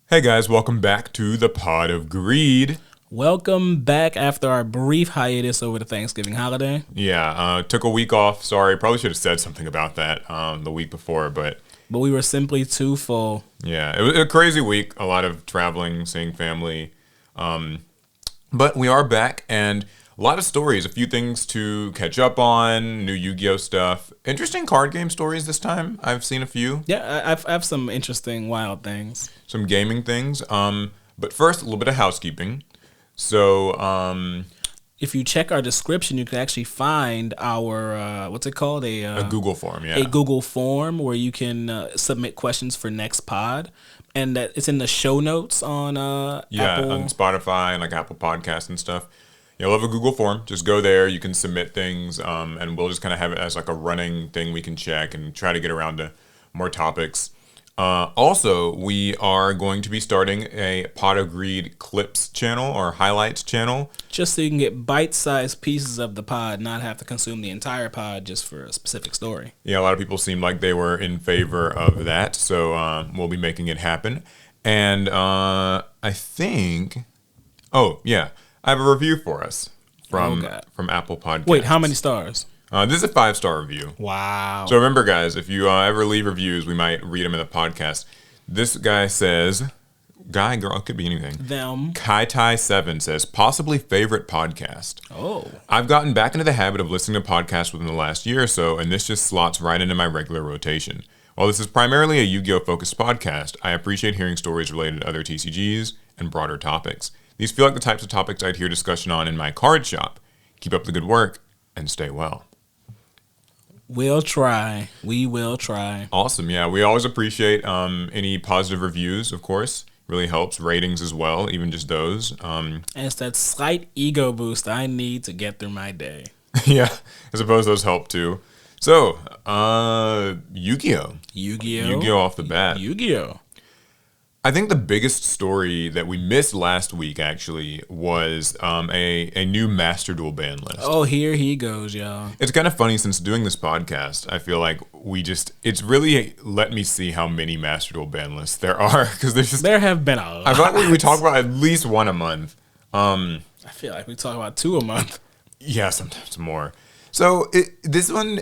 Hey guys, welcome back to the Pod of Greed. Welcome back after our brief hiatus over the Thanksgiving holiday. Yeah, took a week off. Sorry, probably should have said something about that the week before, but we were simply too full. yeah, it was a crazy week. A lot of traveling, seeing family. But we are back and a lot of stories, a few things to catch up on, new Yu-Gi-Oh stuff. Interesting card game stories this time. I've seen a few. Yeah, I have some interesting, wild things. Some gaming things. But first, a little bit of housekeeping. So, if you check our description, you can actually find our what's it called a Google form, yeah, a Google form where you can submit questions for next pod, and that it's in the show notes on Apple. On Spotify and like Apple Podcasts and stuff. You'll have a Google form. Just go there. You can submit things, and we'll just kind of have it as like a running thing we can check and try to get around to more topics. Also, we are going to be starting a Pot of Greed clips channel or highlights channel. Just so you can get bite-sized pieces of the pod, not have to consume the entire pod just for a specific story. Yeah, a lot of people seemed like they were in favor of that, so we'll be making it happen. And I think, I have a review for us from Apple Podcasts. Wait, how many stars? This is a 5-star review. Wow. So remember, guys, if you ever leave reviews, we might read them in the podcast. This guy says, guy, girl, it could be anything. Them. Kaitai7 says, possibly favorite podcast. Oh. I've gotten back into the habit of listening to podcasts within the last year or so, and this just slots right into my regular rotation. While this is primarily a Yu-Gi-Oh! Focused podcast, I appreciate hearing stories related to other TCGs and broader topics. These feel like the types of topics I'd hear discussion on in my card shop. Keep up the good work, and stay well. We'll try. We will try. Awesome. Yeah, we always appreciate any positive reviews, of course. Really helps. Ratings as well, even just those. And it's that slight ego boost I need to get through my day. Yeah, I suppose those help too. So, Yu-Gi-Oh! Yu-Gi-Oh! Off the bat. Yu-Gi-Oh! I think the biggest story that we missed last week, actually, was a new Master Duel ban list. Oh, here he goes, y'all. It's kind of funny since doing this podcast, I feel like it's really let me see how many Master Duel ban lists there are. Because there have been a lot. I feel like we talk about at least one a month. I feel like we talk about 2 a month. Yeah, sometimes more. So this one,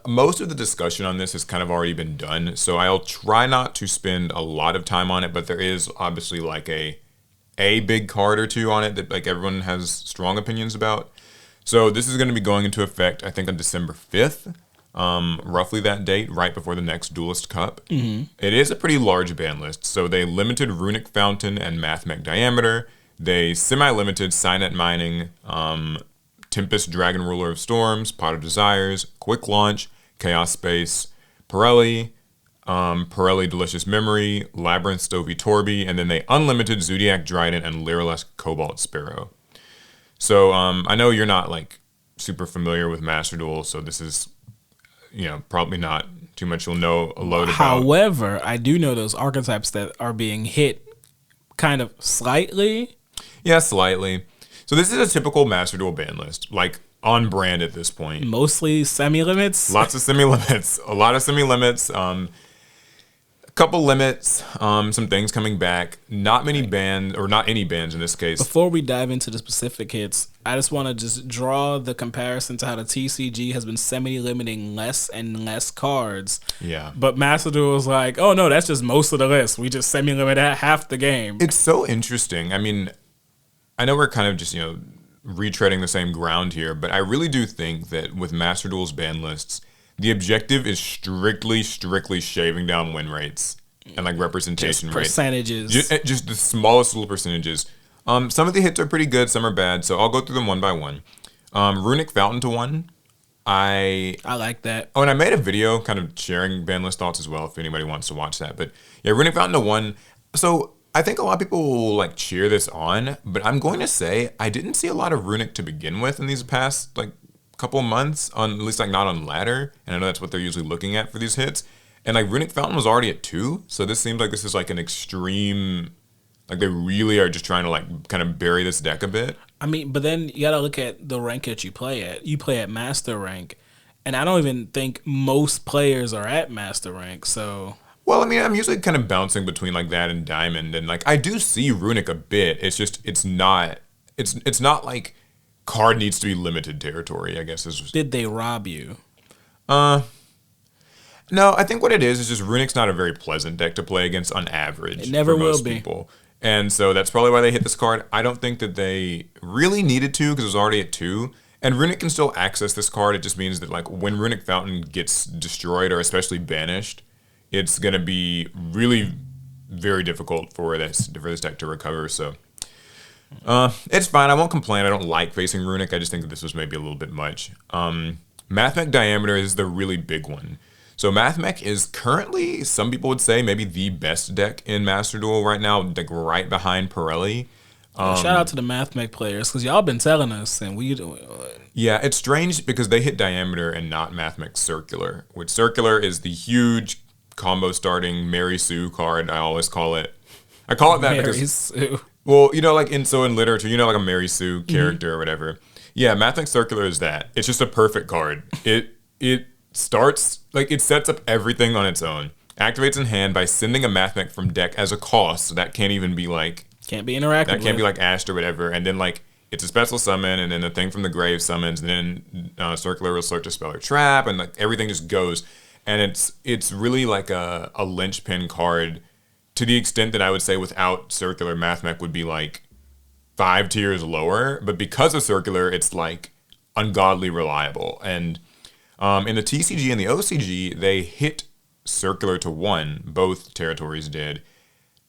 most of the discussion on this has kind of already been done. So I'll try not to spend a lot of time on it, but there is obviously like a big card or two on it that like everyone has strong opinions about. So this is going to be going into effect, I think, on December 5th, roughly that date, right before the next Duelist Cup. Mm-hmm. It is a pretty large ban list. So they limited Runic Fountain and Mathmech Diameter. They semi-limited Signet Mining, Tempest Dragon Ruler of Storms, Pot of Desires, Quick Launch, Chaos Space, Pirelli, Pirelli Delicious Memory, Labyrinth Stovey Torby, and then they unlimited Zodiac Dryden and Lyraless Cobalt Sparrow. So I know you're not like super familiar with Master Duel, so this is probably not too much you'll know a load about. However, I do know those archetypes that are being hit kind of slightly. Yeah, slightly. So this is a typical Master Duel ban list, like on brand at this point. Mostly semi-limits. Lots of semi-limits. A lot of semi-limits. A couple limits. Some things coming back. Not many bans, or not any bans in this case. Before we dive into the specific hits, I just want to just draw the comparison to how the TCG has been semi-limiting less and less cards. Yeah. But Master Duel is like, oh no, that's just most of the list. We just semi-limit half the game. It's so interesting. I mean, I know we're kind of just, retreading the same ground here, but I really do think that with Master Duel's ban lists, the objective is strictly shaving down win rates and like representation just percentages. Rates. Just the smallest little percentages. Some of the hits are pretty good, some are bad, so I'll go through them one by one. Runic Fountain to 1. I like that. Oh, and I made a video kind of sharing ban list thoughts as well if anybody wants to watch that. But yeah, Runic Fountain to 1. So I think a lot of people will like cheer this on, but I'm going to say I didn't see a lot of Runic to begin with in these past like couple months, on at least like not on ladder, and I know that's what they're usually looking at for these hits. And like Runic Fountain was already at 2, so this seems like this is like an extreme, like they really are just trying to like kind of bury this deck a bit. I mean, but then you gotta look at the rank that you play at. You play at Master rank, and I don't even think most players are at Master rank. So Well, I mean, I'm usually kind of bouncing between like that and Diamond, and like I do see Runic a bit. It's just it's not like card needs to be limited territory, I guess is. Did they rob you? Uh no, I think what it is just Runic's not a very pleasant deck to play against on average. It never for most will be. people. And so that's probably why they hit this card. I don't think that they really needed to because it was already at 2. And Runic can still access this card. It just means that like when Runic Fountain gets destroyed or especially banished, it's gonna be really very difficult for this deck to recover. So it's fine. I won't complain. I don't like facing Runic. I just think that this was maybe a little bit much. Mathmech Diameter is the really big one. So Mathmech is currently, some people would say, maybe the best deck in Master Duel right now, like right behind Pirelli. Shout out to the Mathmech players because y'all been telling us, and we. Yeah, it's strange because they hit Diameter and not Mathmech Circular, which Circular is the huge combo starting Mary Sue card. I always call it. I call it that Mary because Sue. well, like in literature, like a Mary Sue character or whatever. Yeah, Mathmech Circular is that. It's just a perfect card. It starts like it sets up everything on its own. Activates in hand by sending a Mathmech from deck as a cost. So that can't even be like can't be interactive. That can't be like Ashed or whatever. And then like it's a special summon, and then the thing from the grave summons, and then Circular will search a spell or trap, and like everything just goes. And it's really like a linchpin card to the extent that I would say without Circular, Mathmech would be like 5 tiers lower. But because of Circular, it's like ungodly reliable. And in the TCG and the OCG, they hit Circular to 1. Both territories did.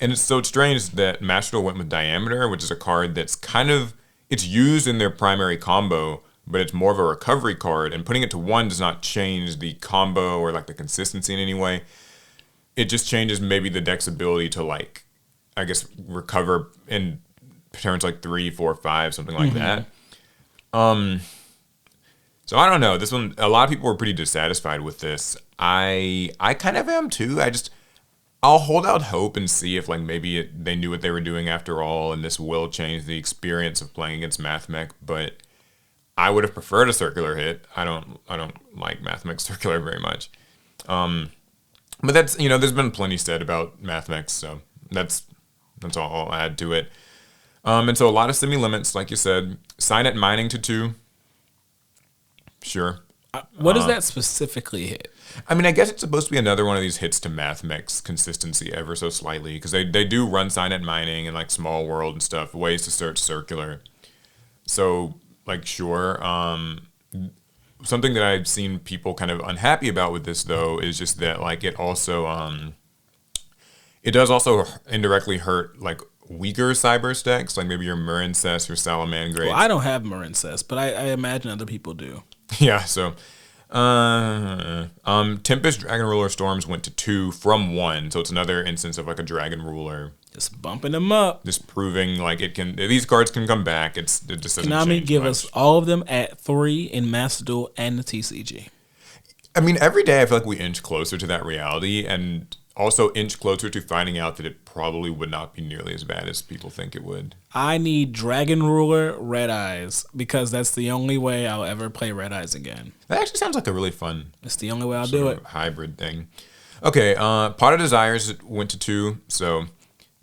And it's so strange that Master Duel went with Diameter, which is a card that's kind of, it's used in their primary combo, but it's more of a recovery card. And putting it to 1 does not change the combo or like the consistency in any way. It just changes maybe the deck's ability to like, I guess, recover in turns like 3, 4, 5, something like that. So I don't know. This one, a lot of people were pretty dissatisfied with this. I kind of am too. I'll hold out hope and see if like maybe they knew what they were doing after all, and this will change the experience of playing against Mathmech. But I would have preferred a Circular hit. I don't like Mathmech Circular very much. But that's there's been plenty said about Mathmech, so that's all I'll add to it. And so a lot of semi limits, like you said, Signet Mining to 2. Sure. What does that specifically hit? I mean, I guess it's supposed to be another one of these hits to Mathmech's consistency ever so slightly, because they do run Signet Mining and like Small World and stuff, ways to search Circular. So like sure. Something that I've seen people kind of unhappy about with this though is just that like it also it does also indirectly hurt like weaker cyber stacks, like maybe your Marincess or Salamangreat. Well, I don't have Marincess, but I imagine other people do. Yeah, so Tempest Dragon Ruler Storms went to 2 from 1, so it's another instance of like a Dragon Ruler. Just bumping them up. Just proving like these cards can come back. It just doesn't Konami change give much. us all of them at 3 in Master Duel and the TCG. I mean, every day I feel like we inch closer to that reality, and also inch closer to finding out that it probably would not be nearly as bad as people think it would. I need Dragon Ruler Red Eyes because that's the only way I'll ever play Red Eyes again. That actually sounds like a really fun. It's the only way I'll do it. Hybrid thing. Okay, Pot of Desires went to 2, so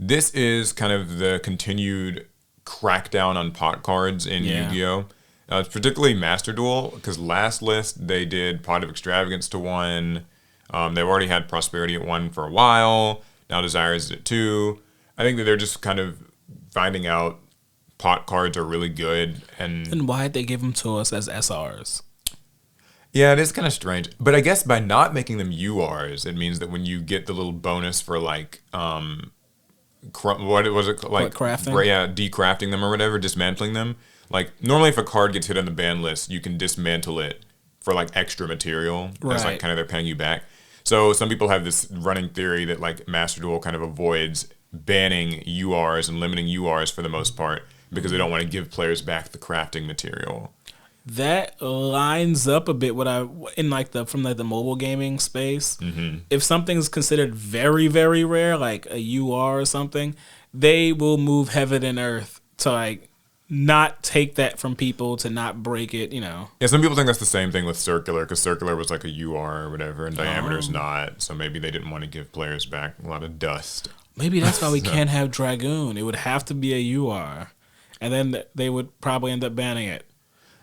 this is kind of the continued crackdown on pot cards in Yu-Gi-Oh! It's particularly Master Duel, because last list they did Pot of Extravagance to 1. They've already had Prosperity at 1 for a while. Now Desires is at 2. I think that they're just kind of finding out pot cards are really good. And why'd they give them to us as SRs? Yeah, it is kind of strange. But I guess by not making them URs, it means that when you get the little bonus for like, what was it like? Crafting? Yeah, decrafting them or whatever, dismantling them. Like normally if a card gets hit on the ban list, you can dismantle it for like extra material. Right. That's like kind of they're paying you back. So some people have this running theory that like Master Duel kind of avoids banning URs and limiting URs for the most part because they don't want to give players back the crafting material. That lines up a bit from the mobile gaming space. Mm-hmm. If something's considered very, very rare, like a UR or something, they will move heaven and earth to like not take that from people, to not break it, Yeah, some people think that's the same thing with circular, because circular was like a UR or whatever, and diameter's not. So maybe they didn't want to give players back a lot of dust. Maybe that's why we can't have Dragoon. It would have to be a UR. And then they would probably end up banning it.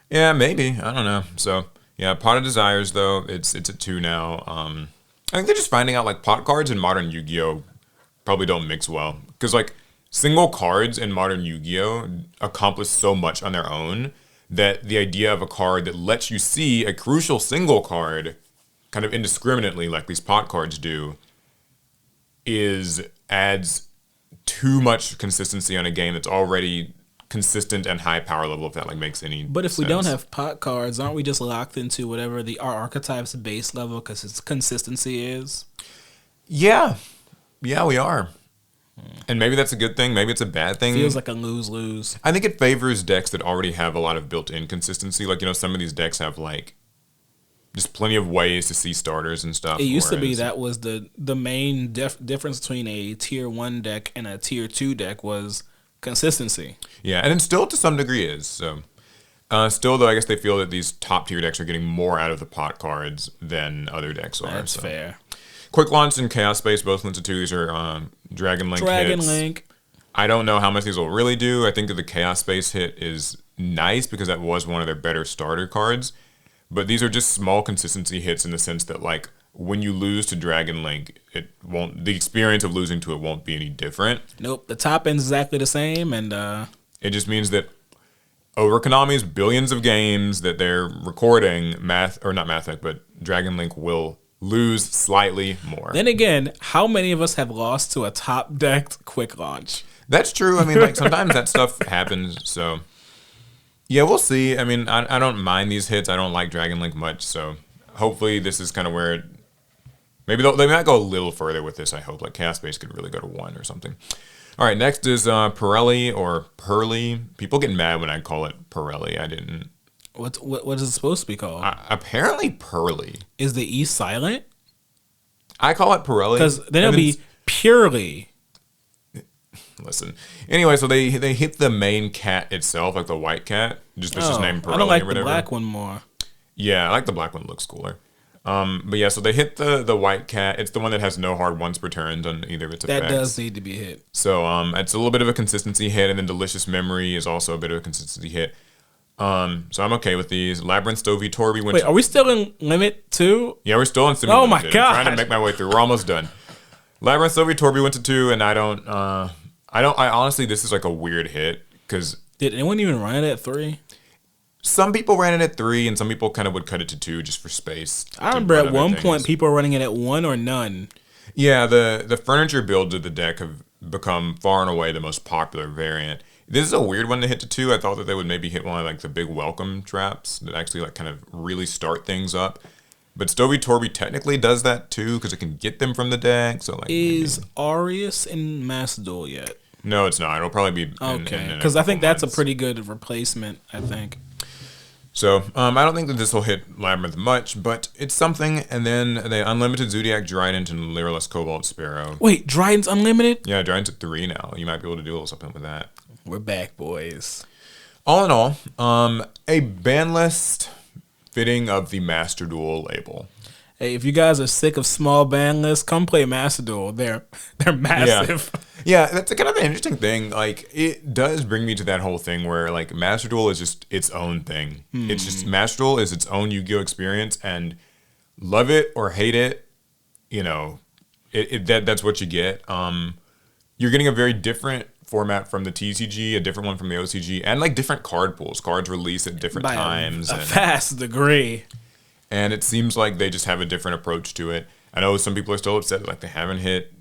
Yeah, maybe. I don't know. So, yeah, Pot of Desires, though, it's at 2 now. I think they're just finding out, like, pot cards in modern Yu-Gi-Oh! Probably don't mix well. Because, like, single cards in modern Yu-Gi-Oh! Accomplish so much on their own that the idea of a card that lets you see a crucial single card kind of indiscriminately, like these pot cards do, adds too much consistency on a game that's already consistent and high power level, if that like makes any But if sense. we don't have pot cards, aren't we just locked into whatever our archetype's base level because its consistency is? Yeah, we are. And maybe that's a good thing. Maybe it's a bad thing. Feels like a lose-lose. I think it favors decks that already have a lot of built-in consistency. Like, some of these decks have like just plenty of ways to see starters and stuff. It used to be that was the main difference between a tier 1 deck and a tier 2 deck was consistency. Yeah, and it still to some degree is. So, still though, I guess they feel that these top tier decks are getting more out of the pot cards than other decks are. That's fair. Quick Launch and Chaos Space both went to 2. These are Dragon Link hits. I don't know how much these will really do. I think that the Chaos Space hit is nice because that was one of their better starter cards. But these are just small consistency hits in the sense that, like, when you lose to Dragon Link, the experience of losing to it won't be any different. Nope, the top end's exactly the same, and it just means that over Konami's billions of games that they're recording, but Dragon Link will lose slightly more. Then again, how many of us have lost to a top decked Quick Launch? That's true. I mean, like, sometimes that stuff happens, so yeah, we'll see. I mean, I don't mind these hits. I don't like Dragon Link much, so hopefully this is kind of where maybe they might go a little further with this, I hope. Like, Chaos Space could really go to 1 or something. All right, next is Pirelli or Pearly. People get mad when I call it Pirelli. I didn't. What is it supposed to be called? Apparently Pearly. Is the E silent? I call it Pirelli. Because then it'll be Purely. Listen. Anyway, so they hit the main cat itself, like the white cat. Just named Pirelli. I don't like or whatever. The black one more. Yeah, I like the black one. It looks cooler. But yeah, so they hit the white cat. It's the one that has no hard once per turn on either of its effects. That does need to be hit. So it's a little bit of a consistency hit, and then Delicious Memory is also a bit of a consistency hit. So I'm okay with these. Labyrinth Stovey Torby went. Wait, are we still in Limit 2? Yeah, we're still in Limit. Oh my god! I'm trying to make my way through. We're almost done. Labyrinth Stovey Torby went to 2, and I honestly, this is like a weird hit because did anyone even run it at 3? Some people ran it at 3, and some people kind of would cut it to 2 just for space. I remember at one point people were running it at 1 or none. Yeah, the furniture builds of the deck have become far and away the most popular variant. This is a weird one to hit to 2. I thought that they would maybe hit one of like the big welcome traps that actually like kind of really start things up. But Stovey Torby technically does that too because it can get them from the deck. So like, is Aureus in Master Duel yet? No, it's not. It'll probably be okay. Because I think that's a pretty good replacement. I think. So I don't think that this will hit Labyrinth much, but it's something. And then the Unlimited Zodiac Trident and Lyreless Cobalt Sparrow. Wait, Trident's unlimited? Yeah, Trident's at 3 now. You might be able to do a little something with that. We're back, boys. All in all, a ban list fitting of the Master Duel label. Hey, if you guys are sick of small ban lists, come play Master Duel. They're massive. Yeah, that's kind of an interesting thing. Like, it does bring me to that whole thing where, like, Master Duel is just its own thing. It's just, Master Duel is its own Yu-Gi-Oh! Experience, and love it or hate it, that's what you get. You're getting a very different format from the TCG, a different one from the OCG, and, like, different card pools. Cards release at different times. A vast degree. And it seems like they just have a different approach to it. I know some people are still upset, like, they haven't hit,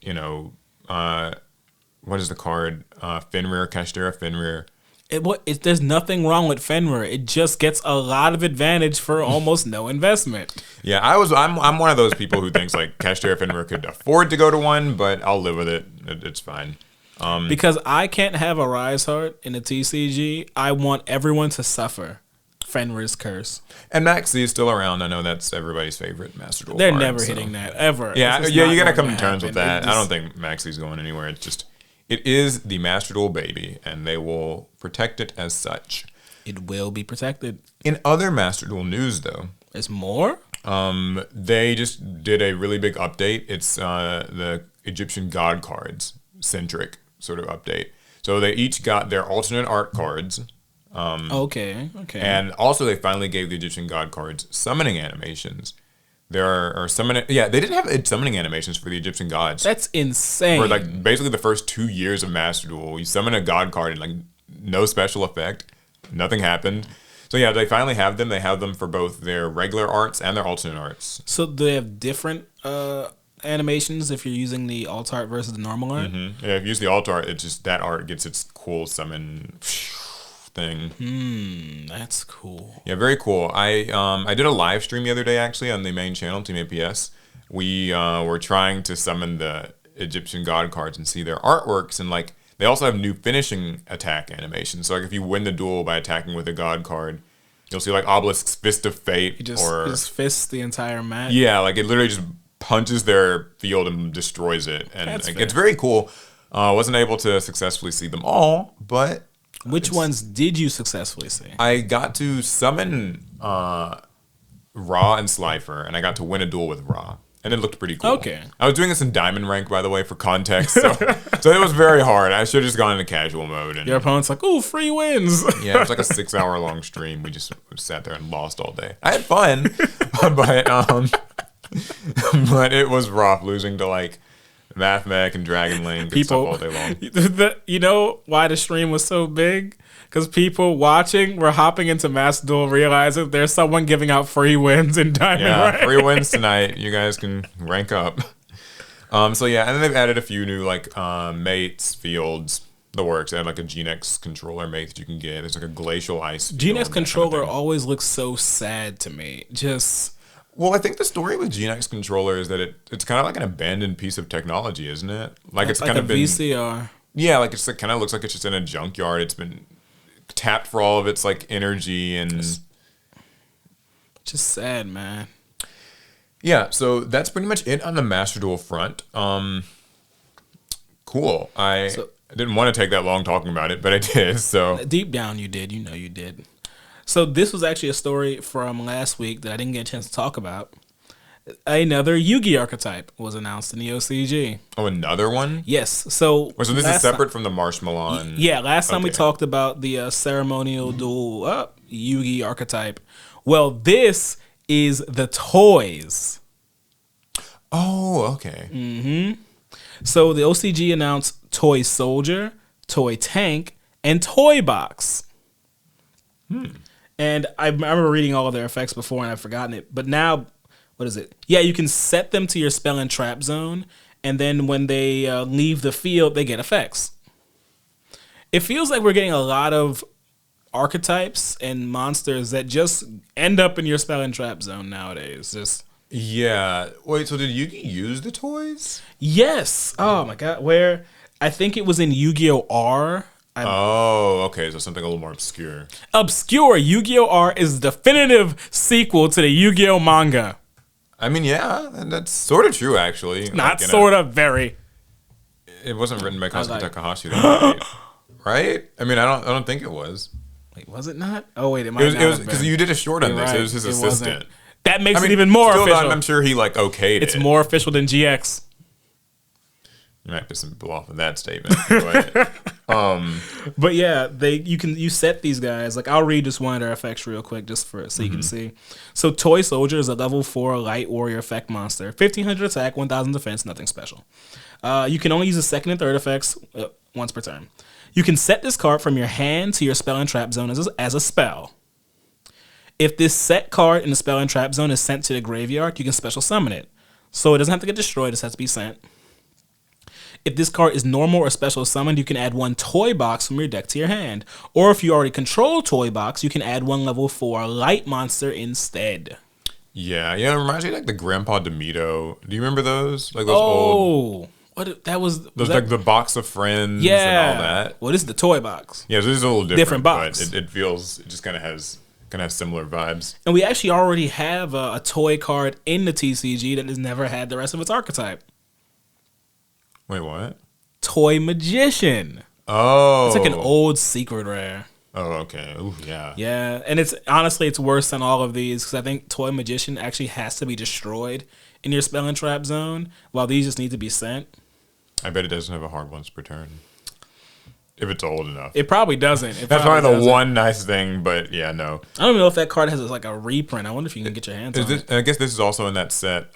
what is the card? Fenrir, Kashtera Fenrir. There's nothing wrong with Fenrir. It just gets a lot of advantage for almost no investment. Yeah, I'm one of those people who thinks like Kashtera Fenrir could afford to go to 1, but I'll live with it. It's fine. Because I can't have a Rise Heart in a TCG. I want everyone to suffer Fenrir's curse. And Maxi is still around. I know that's everybody's favorite Master Duel. They're card, never hitting that ever. Yeah, you gotta come to terms with that. I don't think Maxi's going anywhere. It's just It is the Master Duel baby, and they will protect it as such. It will be protected. In other Master Duel news, though, There's more? they just did a really big update. It's the Egyptian god cards centric sort of update. So they each got their alternate art cards. Okay. And also they finally gave the Egyptian god cards summoning animations. There are summoning. Yeah, they didn't have summoning animations for the Egyptian gods. That's insane. For like basically the first 2 years of Master Duel, you summon a god card and like no special effect, nothing happened. So yeah, they finally have them. They have them for both their regular arts and their alternate arts. So do they have different animations if you're using the alt art versus the normal art? Mm-hmm. Yeah, if you use the alt art, it's just that art gets its cool summon thing. That's cool. Yeah, very cool. I did a live stream the other day actually on the main channel, Team APS. We were trying to summon the Egyptian god cards and see their artworks, and like they also have new finishing attack animations. So like if you win the duel by attacking with a god card, you'll see like Obelisk's Fist of Fate, He just fists the entire map. yeah, like it literally just punches their field and destroys it, and like, it's very cool. Wasn't able to successfully see them all, but Which ones did you successfully see? I got to summon Ra and Slifer, and I got to win a duel with Ra, and it looked pretty cool. Okay. I was doing this in Diamond Rank, by the way, for context, so it was very hard. I should have just gone into casual mode. And Your opponent's like, "Ooh, free wins." yeah, it was like a 6-hour long stream. We just sat there and lost all day. I had fun, but it was rough losing to like Math Mech and Dragon Link and stuff all day long. You know why the stream was so big? Because people watching were hopping into Master Duel, realizing there's someone giving out free wins in Diamond Rank. Free wins tonight. You guys can rank up. So yeah, and then they've added a few new like mates, fields, the works. They had like a GeneX controller mate that you can get. There's like a glacial ice. GeneX controller always looks so sad to me. Well, I think the story with GeneX controller is that it's kind of like an abandoned piece of technology, isn't it? Like it's like kind a of been VCR. Yeah, like it kind of looks like it's just in a junkyard. It's been tapped for all of its like energy and just sad, man. Yeah, so that's pretty much it on the Master Duel front. Cool. I didn't want to take that long talking about it, but I did. So deep down, you did. You know, you did. So this was actually a story from last week that I didn't get a chance to talk about. Another Yugi archetype was announced in the OCG. Oh, another one? Yes. So this is separate from the Marshmallow. Yeah, last time we talked about the ceremonial duel Yugi archetype. Well, this is the toys. Oh, okay. Mm-hmm. So the OCG announced Toy Soldier, Toy Tank, and Toy Box. And I remember reading all of their effects before and I've forgotten it. But now, what is it? Yeah, you can set them to your spell and trap zone. And then when they leave the field, they get effects. It feels like we're getting a lot of archetypes and monsters that just end up in your spell and trap zone nowadays. Yeah. Wait, so did Yugi use the toys? Yes. Oh, my God. Where? I think it was in Yu-Gi-Oh! R. Okay, so something a little more obscure. Obscure. Yu-Gi-Oh! R is the definitive sequel to the Yu-Gi-Oh! Manga. I mean, yeah, that's sort of true, actually. Not like sort of, very. It wasn't written by Kazuki Takahashi, though, right? I mean, I don't think it was. Wait, was it not? Oh, wait, it might not. It was because you did a short on this. Right. It was his assistant. Wasn't. That makes it even more official. I'm sure he like okayed it. It's more official than GX. You might piss some people off with that statement. But yeah, you set these guys. Like I'll read just one of their effects real quick, just so you can see. So Toy Soldier is a level 4 light warrior effect monster, 1500 attack, 1000 defense, nothing special. You can only use the second and third effects once per turn. You can set this card from your hand to your spell and trap zone as a spell. If this set card in the spell and trap zone is sent to the graveyard, you can special summon it. So it doesn't have to get destroyed, it just has to be sent. If this card is normal or special summoned, you can add one toy box from your deck to your hand. Or if you already control toy box, you can add one level 4 light monster instead. Yeah, it reminds me of like the Grandpa Demito. Do you remember those? Like those old... What that was like the box of friends and all that. Well, this is the toy box. Yeah, so this is a little different box. But it just kind of has similar vibes. And we actually already have a toy card in the TCG that has never had the rest of its archetype. Wait, what? Toy Magician. Oh. It's like an old secret rare. Oh, okay. Ooh, yeah. Yeah, and it's honestly it's worse than all of these because I think Toy Magician actually has to be destroyed in your spell and trap zone, while these just need to be sent. I bet it doesn't have a hard once per turn. If it's old enough. It probably doesn't. That's probably the one nice thing, but yeah, no. I don't even know if that card has like a reprint. I wonder if you can get your hands on it. I guess this is also in that set,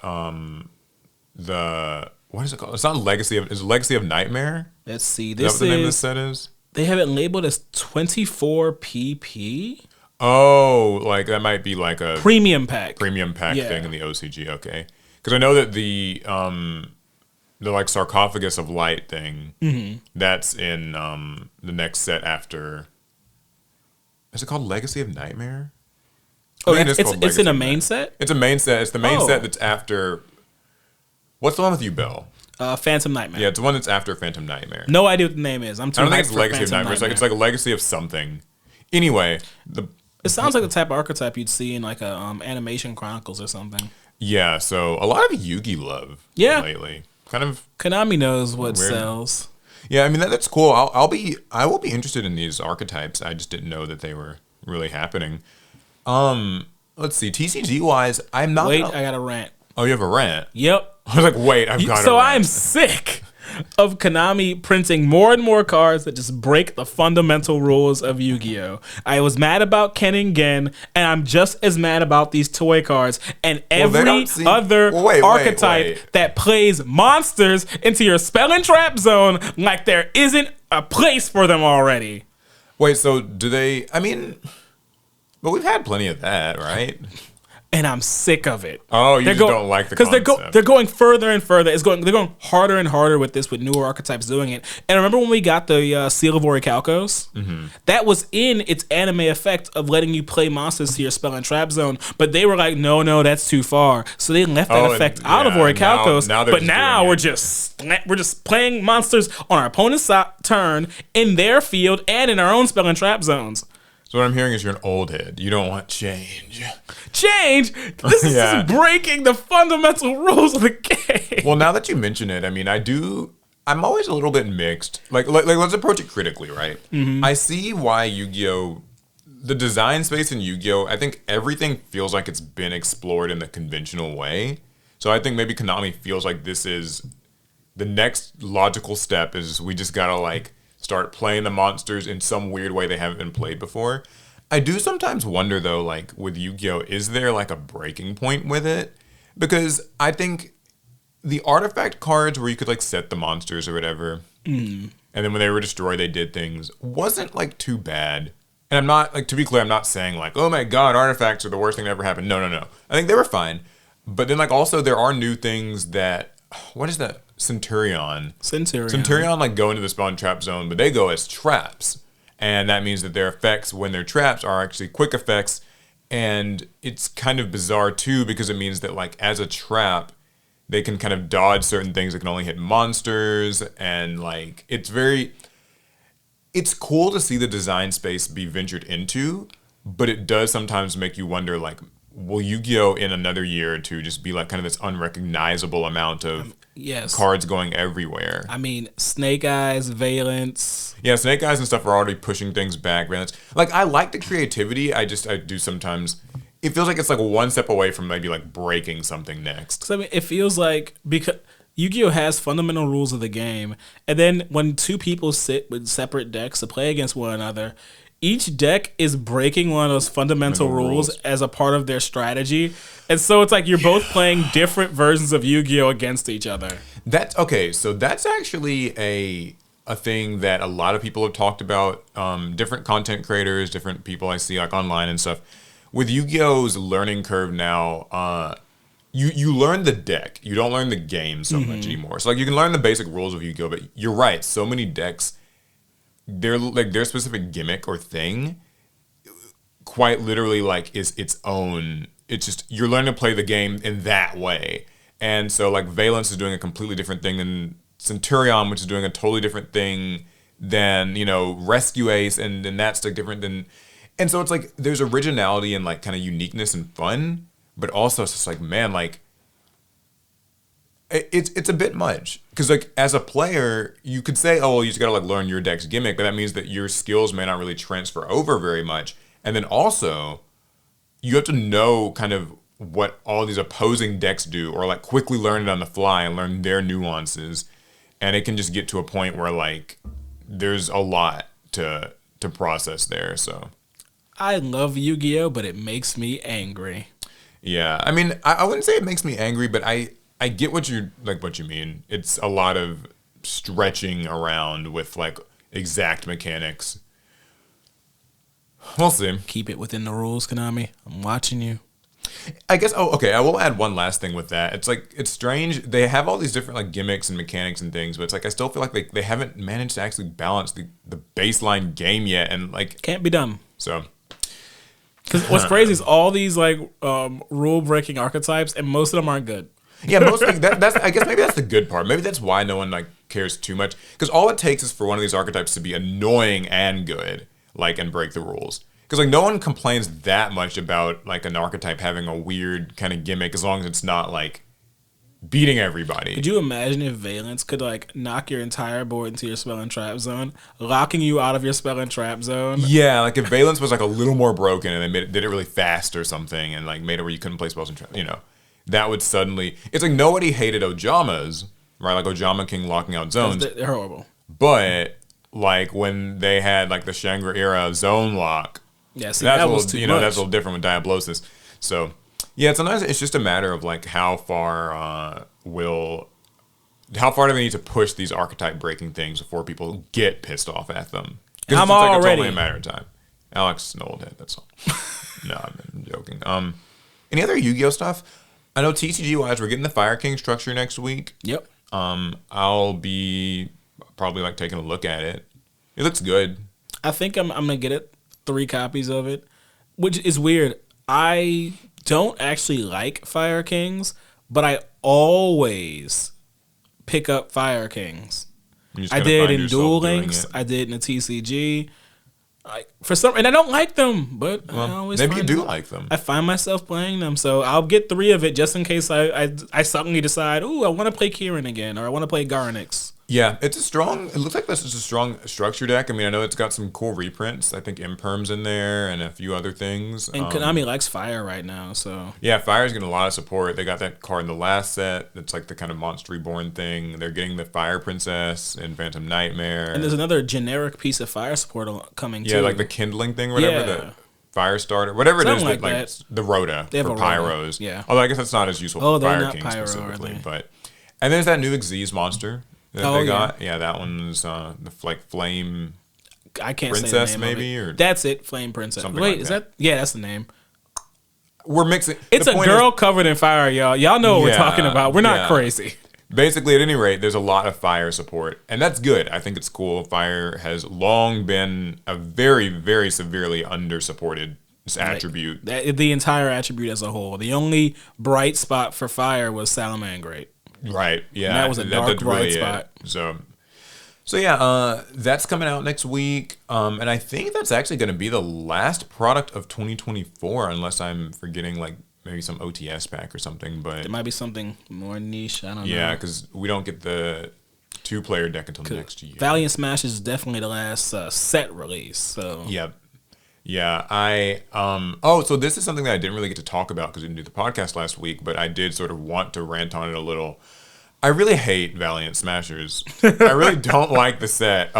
what is it called? It's not Legacy of, is it Legacy of Nightmare? Let's see. Is that what the name of this set is? They have it labeled as 24 PP. Oh, like that might be like a premium pack thing in the OCG. Okay, because I know that the like sarcophagus of light thing that's in the next set after. Is it called Legacy of Nightmare? Oh, it's in a main set. It's a main set. It's the main set that's after. What's the one with you, Bell? Phantom Nightmare. Yeah, it's the one that's after Phantom Nightmare. No idea what the name is. I'm too. I don't think it's hyped for Legacy of Nightmare. It's like a Legacy of something. Anyway, it sounds like the type of archetype you'd see in like a Animation Chronicles or something. Yeah, so a lot of Yugi love lately. Kind of Konami knows what sells. Yeah, I mean that's cool. I will be interested in these archetypes. I just didn't know that they were really happening. Let's see. TCG wise, I'm not. Wait, I got a rant. Oh, you have a rant? Yep. I was like, wait, I've got a rant. So I'm sick of Konami printing more and more cards that just break the fundamental rules of Yu-Gi-Oh! I was mad about Ken and Gen, and I'm just as mad about these toy cards and every other archetype that plays monsters into your spell and trap zone like there isn't a place for them already. Wait, so do they, I mean, but we've had plenty of that, right? And I'm sick of it. Oh, you just don't like the concept. Because they're going further and further. They're going harder and harder with this, with newer archetypes doing it. And remember when we got the Seal of Orichalcos? That was in its anime effect of letting you play monsters to your spell and trap zone. But they were like, no, that's too far. So they left that effect out of Orichalcos. But now we're just playing monsters on our opponent's turn in their field and in our own spell and trap zones. So what I'm hearing is you're an old head. You don't want change. Change? This is breaking the fundamental rules of the game. Well, now that you mention it, I mean, I'm always a little bit mixed. Like let's approach it critically, right? I see why Yu-Gi-Oh! The design space in Yu-Gi-Oh! I think everything feels like it's been explored in the conventional way. So I think maybe Konami feels like this is the next logical step is we just gotta like start playing the monsters in some weird way they haven't been played before. I do sometimes wonder though, like with Yu-Gi-Oh, is there like a breaking point with it? Because I think the artifact cards where you could like set the monsters or whatever, and then when they were destroyed, they did things, wasn't like too bad. And I'm not like, to be clear, I'm not saying like, oh my God, artifacts are the worst thing that ever happened. No. I think they were fine. But then like also there are new things that, what is that? Centurion like go into the spawn trap zone, but they go as traps, and that means that their effects when they're traps are actually quick effects, and it's kind of bizarre too because it means that like as a trap they can kind of dodge certain things that can only hit monsters, and like it's cool to see the design space be ventured into, but it does sometimes make you wonder like, will Yu-Gi-Oh in another year or two just be like kind of this unrecognizable amount of cards going everywhere? I mean, Snake Eyes, Valence. Yeah, Snake Eyes and stuff are already pushing things back. Valence. Like, I like the creativity. I do sometimes. It feels like it's like one step away from maybe like breaking something next. So, I mean, it feels like because Yu-Gi-Oh has fundamental rules of the game, and then when two people sit with separate decks to play against one another, each deck is breaking one of those fundamental rules as a part of their strategy. And so it's like you're both playing different versions of Yu-Gi-Oh against each other. That's okay. So that's actually a thing that a lot of people have talked about. Different content creators, different people I see like online and stuff. With Yu-Gi-Oh's learning curve now, you learn the deck. You don't learn the game so much anymore. So like you can learn the basic rules of Yu-Gi-Oh, but you're right. So many decks, their specific gimmick or thing quite literally like is its own. It's just you're learning to play the game in that way. And so like Valence is doing a completely different thing than Centurion, which is doing a totally different thing than, Rescue Ace, and that's like different than, and so it's like there's originality and like kind of uniqueness and fun, but also it's just like, man, like it's a bit much because like as a player you could say, oh well, you just gotta like learn your deck's gimmick, but that means that your skills may not really transfer over very much. And then also you have to know kind of what all these opposing decks do, or like quickly learn it on the fly and learn their nuances. And it can just get to a point where like there's a lot to process there. So I love Yu-Gi-Oh, but it makes me angry. yeah, I mean, I wouldn't say it makes me angry, but I get what you mean. It's a lot of stretching around with like exact mechanics. We'll see. Keep it within the rules, Konami. I'm watching you. I guess. Oh, okay. I will add one last thing with that. It's like it's strange. They have all these different like gimmicks and mechanics and things, but it's like I still feel like they haven't managed to actually balance the baseline game yet, and like Can't be done. so. Because what's crazy is all these like rule breaking archetypes, and most of them aren't good. Yeah, mostly that's. I guess maybe that's the good part. Maybe that's why no one like cares too much. Because all it takes is for one of these archetypes to be annoying and good, like and break the rules. Because like no one complains that much about like an archetype having a weird kind of gimmick as long as it's not like beating everybody. Could you imagine if Valence could like knock your entire board into your spell and trap zone, locking you out of your spell and trap zone? Yeah, like if Valence was like a little more broken and they did it really fast or something and like made it where you couldn't play spells and traps, that would suddenly. It's like nobody hated Ojamas, right? Like Ojama King locking out zones. They're horrible. But like when they had like the Shangri-Era zone lock, Yeah, see, that was too much. that's a little different with Diablosis. So yeah, sometimes it's just a matter of like how far do they need to push these archetype breaking things before people get pissed off at them? I'm it's already. It's only a matter of time. Alex an old head. That's all. No, I'm joking. Any other Yu-Gi-Oh stuff? I know TCG wise, we're getting the Fire King structure next week. Yep. I'll be probably like taking a look at it. It looks good. I think I'm gonna get it. 3 copies of it, which is weird. I don't actually like Fire Kings, but I always pick up Fire Kings. I did in Duel Links. I did in the TCG. And I don't like them, but I always maybe you do like them. I find myself playing them, so I'll get 3 of it just in case I suddenly decide, ooh, I want to play Kieran again, or I want to play Garnix. Yeah, it looks like this is a strong structure deck. I mean, I know it's got some cool reprints. I think Imperm's in there and a few other things. And Konami likes Fire right now, so. Yeah, Fire's getting a lot of support. They got that card in the last set. That's like the kind of Monster Reborn thing. They're getting the Fire Princess and Phantom Nightmare. And there's another generic piece of Fire support coming too. Yeah, like the kindling thing, whatever, the Fire Starter, whatever Something it is, like the Rhoda for Pyros. Yeah. Although I guess that's not as useful for they're Fire not King Pyro, specifically. And there's that new Xyz monster that they got. Yeah, that one's the like Flame I can't Princess say the name maybe of it. or that's it, Flame Princess. Something Wait, like is that? Yeah, that's the name. We're mixing. It's a girl covered in fire, y'all. Y'all know what we're talking about. We're not crazy. Basically, at any rate, there's a lot of Fire support, and that's good. I think it's cool. Fire has long been a very, very severely under-supported attribute. The entire attribute as a whole. The only bright spot for Fire was Salamangreat. Right. Yeah. And that was a dark bright spot. So yeah, that's coming out next week, and I think that's actually going to be the last product of 2024, unless I'm forgetting like maybe some OTS pack or something. But there might be something more niche. I don't know. Yeah, because we don't get the 2-player deck until next year. Valiant Smashers is definitely the last set release. So yep. Yeah, so this is something that I didn't really get to talk about because we didn't do the podcast last week, but I did sort of want to rant on it a little. I really hate Valiant Smashers. I really don't like the set.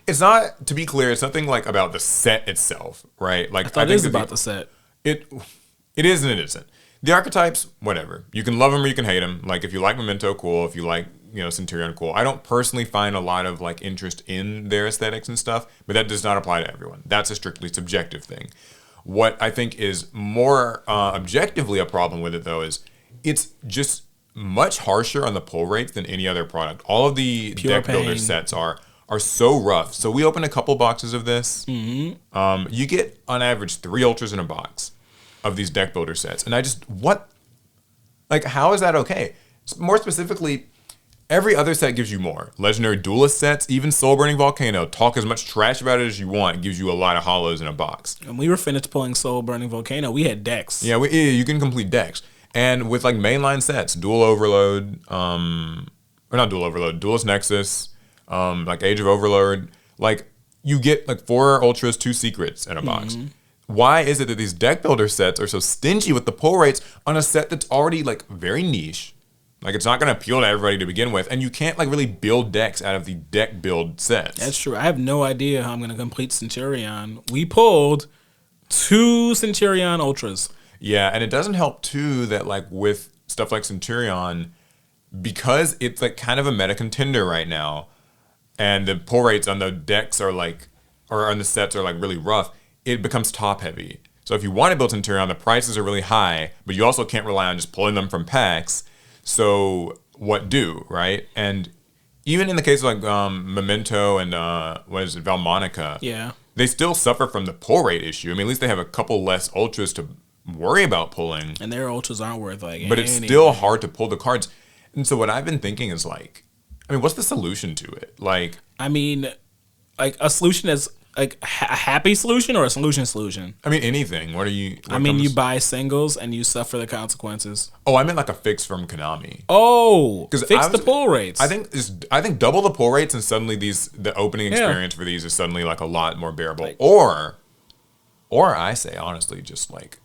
It's not, to be clear, it's nothing like about the set itself, right? Like I think it is about the set. It is and it isn't. The archetypes, whatever. You can love them or you can hate them. Like if you like Memento, cool. If you like, Centurion, cool. I don't personally find a lot of like interest in their aesthetics and stuff, but that does not apply to everyone. That's a strictly subjective thing. What I think is more objectively a problem with it though is it's just much harsher on the pull rates than any other product. All of the deck builder sets are so rough. So we opened a couple boxes of this. Mm-hmm. You get on average 3 ultras in a box of these deck builder sets, and how is that okay? More specifically, every other set gives you more. Legendary Duelist sets, even Soul Burning Volcano, talk as much trash about it as you want. It gives you a lot of hollows in a box. And we were finished pulling Soul Burning Volcano. We had decks. Yeah, you can complete decks. And with like mainline sets, Dual Overload, or not Dual Overload, Duelist Nexus, like Age of Overlord, like you get like 4 Ultras, 2 Secrets in a box. Why is it that these deck builder sets are so stingy with the pull rates on a set that's already like very niche? Like it's not going to appeal to everybody to begin with, and you can't like really build decks out of the deck build sets. That's true. I have no idea how I'm going to complete Centurion. We pulled 2 Centurion Ultras. Yeah, and it doesn't help too that like with stuff like Centurion, because it's like kind of a meta contender right now, and the pull rates on the decks are like, or on the sets are like really rough, it becomes top heavy. So if you want to build Centurion, the prices are really high, but you also can't rely on just pulling them from packs. So what do, right? And even in the case of like Memento and what is it, Valmonica, Yeah. they still suffer from the pull rate issue. I mean, at least they have a couple less ultras to worry about pulling. And their ultras aren't worth like But it's still hard to pull the cards. And so what I've been thinking is like, I mean, what's the solution to it? Like, I mean, like a solution is like a happy solution or a solution. I mean, anything. What are you? I mean, you buy singles and you suffer the consequences. Oh, I meant like a fix from Konami. Oh, fix the pull rates. I think double the pull rates and suddenly the opening experience for these is suddenly like a lot more bearable. Like, or I say honestly, just like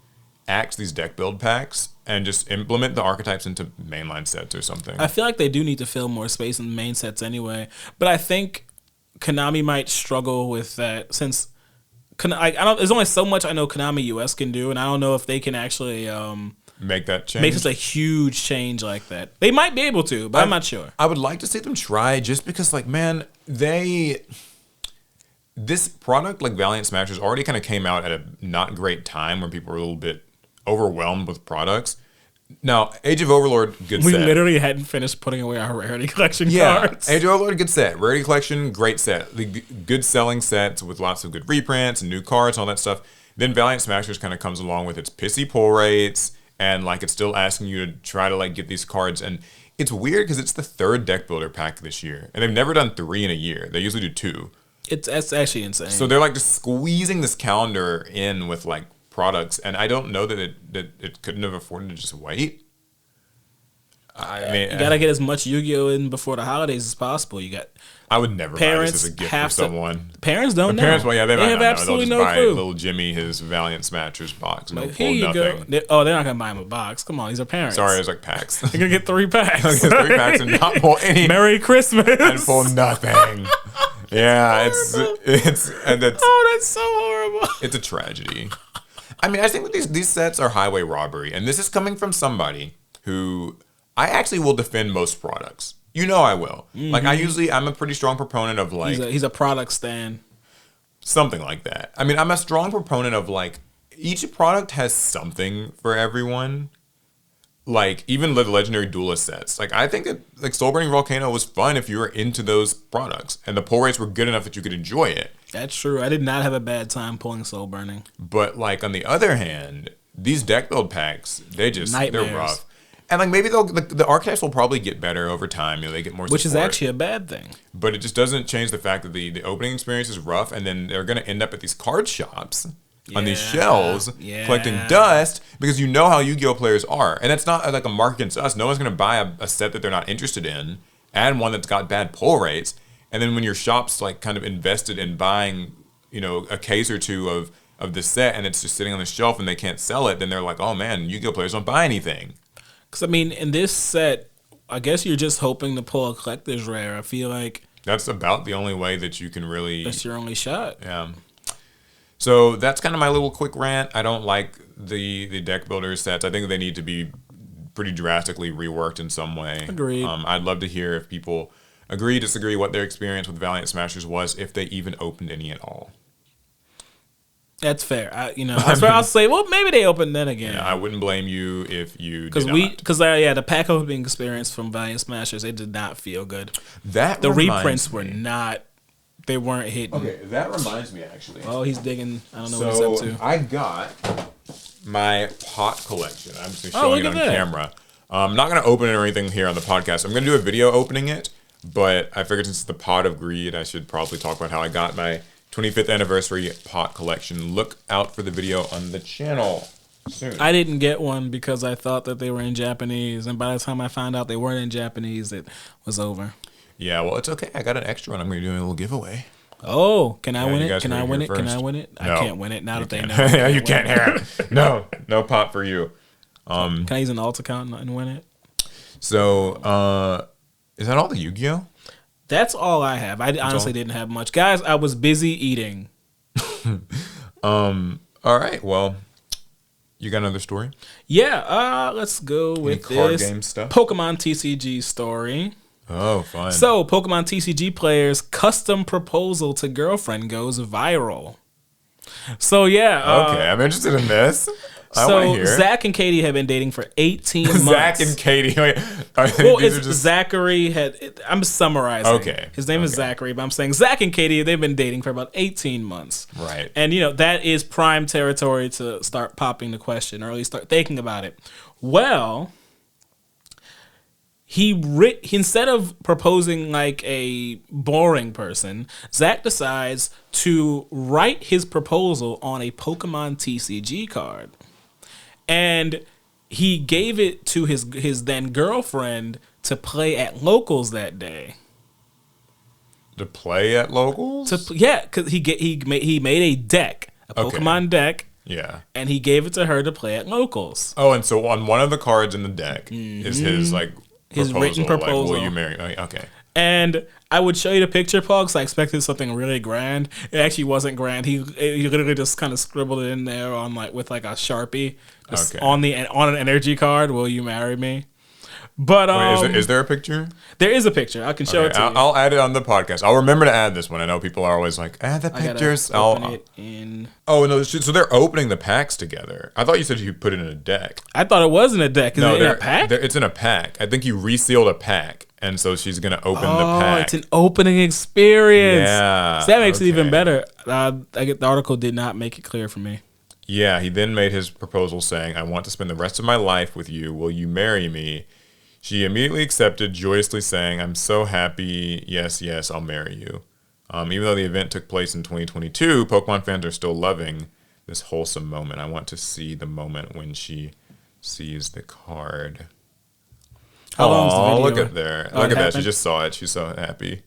axe these deck build packs and just implement the archetypes into mainline sets or something. I feel like they do need to fill more space in the main sets anyway, but I think Konami might struggle with that since I don't. There's only so much I know Konami US can do, and I don't know if they can actually make that change. Make such a huge change like that. They might be able to, but I'm not sure. I would like to see them try, just because, like, man, this product, like Valiant Smashers, already kind of came out at a not great time where people were a little bit overwhelmed with products. Now, Age of Overlord, good set. We literally hadn't finished putting away our Rarity Collection cards. Age of Overlord, good set. Rarity Collection, great set. The good selling sets with lots of good reprints and new cards and all that stuff. Then Valiant Smashers kind of comes along with its pissy pull rates, and like it's still asking you to try to like get these cards. And it's weird because it's the 3rd deck builder pack this year, and they've never done 3 in a year. They usually do 2. That's actually insane. So they're like just squeezing this calendar in with like products, and I don't know that it couldn't have afforded to just wait. I mean, you gotta get as much Yu-Gi-Oh in before the holidays as possible. You got. I would never buy this as a gift for someone. Parents don't know. Parents, well, yeah, they might have not absolutely know. They'll just no buy clue. little Jimmy his Valiant Smashers box and Like, he'll pull nothing. Go. They're not gonna buy him a box. Come on, these are parents. Sorry, it was like packs. They're gonna get 3 packs. They'll get 3 packs and not pull any. Merry Christmas. And pull nothing. Yeah, it's and that's. Oh, that's so horrible. It's a tragedy. I mean, I think that these sets are highway robbery, and this is coming from somebody who I actually will defend most products. You know I will. Mm-hmm. Like I'm a pretty strong proponent of like he's a product stan. Something like that. I mean, I'm a strong proponent of like each product has something for everyone. Like even the legendary duelist sets. Like I think that like Soul Burning Volcano was fun if you were into those products and the pull rates were good enough that you could enjoy it. That's true. I did not have a bad time pulling Soul Burning. But like on the other hand, these deck build packs, they're rough. And like maybe the archetypes will probably get better over time. You know, they get more support. Which is actually a bad thing. But it just doesn't change the fact that the opening experience is rough, and then they're going to end up at these card shops on these shelves collecting dust because you know how Yu-Gi-Oh players are. And it's not like a mark against us. No one's going to buy a set that they're not interested in and one that's got bad pull rates. And then when your shop's like kind of invested in buying, you know, a case or two of the set and it's just sitting on the shelf and they can't sell it, then they're like, oh man, Yu-Gi-Oh players don't buy anything. Because, I mean, in this set, I guess you're just hoping to pull a collector's rare. I feel like that's about the only way that you can really... That's your only shot. Yeah. So that's kind of my little quick rant. I don't like the deck builder sets. I think they need to be pretty drastically reworked in some way. Agreed. I'd love to hear if people agree, disagree, what their experience with Valiant Smashers was, if they even opened any at all. That's fair. I'll say, well, maybe they opened then again. Yeah, I wouldn't blame you if you did not. Because the pack opening experience from Valiant Smashers, it did not feel good. The reprints were not. They weren't hitting. Okay, that reminds me actually. Oh, he's digging. I don't know what he's up to. I got my pot collection. I'm just showing it on camera. I'm not going to open it or anything here on the podcast. I'm going to do a video opening it, but I figured since it's the Pot of Greed, I should probably talk about how I got my 25th anniversary pot collection. Look out for the video on the channel. soon. I didn't get one because I thought that they were in Japanese, and by the time I found out they weren't in Japanese, it was over. Yeah, well, it's okay. I got an extra one. I'm going to do a little giveaway. Oh, can I win you it? guys Can I heard it win here it? Can I first. win it? No. I can't win it now that they know. Yeah, you can't hear it. No pop for you. Can I use an alt account and win it? So, is that all the Yu-Gi-Oh? That's all I have. I honestly didn't have much. Guys, I was busy eating. All right, well, you got another story? Yeah, let's go with card this game stuff? Pokemon TCG story. Oh, fun. So, Pokemon TCG players' custom proposal to girlfriend goes viral. So, yeah. Okay, I'm interested in this. I want to hear. Zach and Katie have been dating for 18 months. Zach and Katie. Wait, well, it's Zachary I'm summarizing. Okay. His name is Zachary, but I'm saying Zach and Katie, they've been dating for about 18 months. Right. And, that is prime territory to start popping the question, or at least start thinking about it. Well, he instead of proposing like a boring person, Zach decides to write his proposal on a Pokemon TCG card. And he gave it to his then girlfriend to play at locals that day. To play at locals? Because he made a deck, a Pokemon deck. Yeah. And he gave it to her to play at locals. Oh, and so on one of the cards in the deck is his written proposal. Like, will you marry me? Okay. And I would show you the picture, Paul, because I expected something really grand. It actually wasn't grand. He literally just kind of scribbled it in there on with a Sharpie, just on an energy card. Will you marry me? But wait, is there a picture? There is a picture. I can show it to you. I'll add it on the podcast. I'll remember to add this one. I know people are always like, add the pictures. Open it in. Oh no! So they're opening the packs together. I thought you said you put it in a deck. I thought it was in a deck. Is it in a pack? It's in a pack. I think you resealed a pack, and so she's gonna open the pack. It's an opening experience. Yeah, so that makes it even better. The article did not make it clear for me. Yeah, he then made his proposal saying, "I want to spend the rest of my life with you. Will you marry me?" She immediately accepted, joyously saying, "I'm so happy. Yes, yes, I'll marry you." Even though the event took place in 2022, Pokemon fans are still loving this wholesome moment. I want to see the moment when she sees the card. How long is the video? Look at there. Look at that. She just saw it. She's so happy.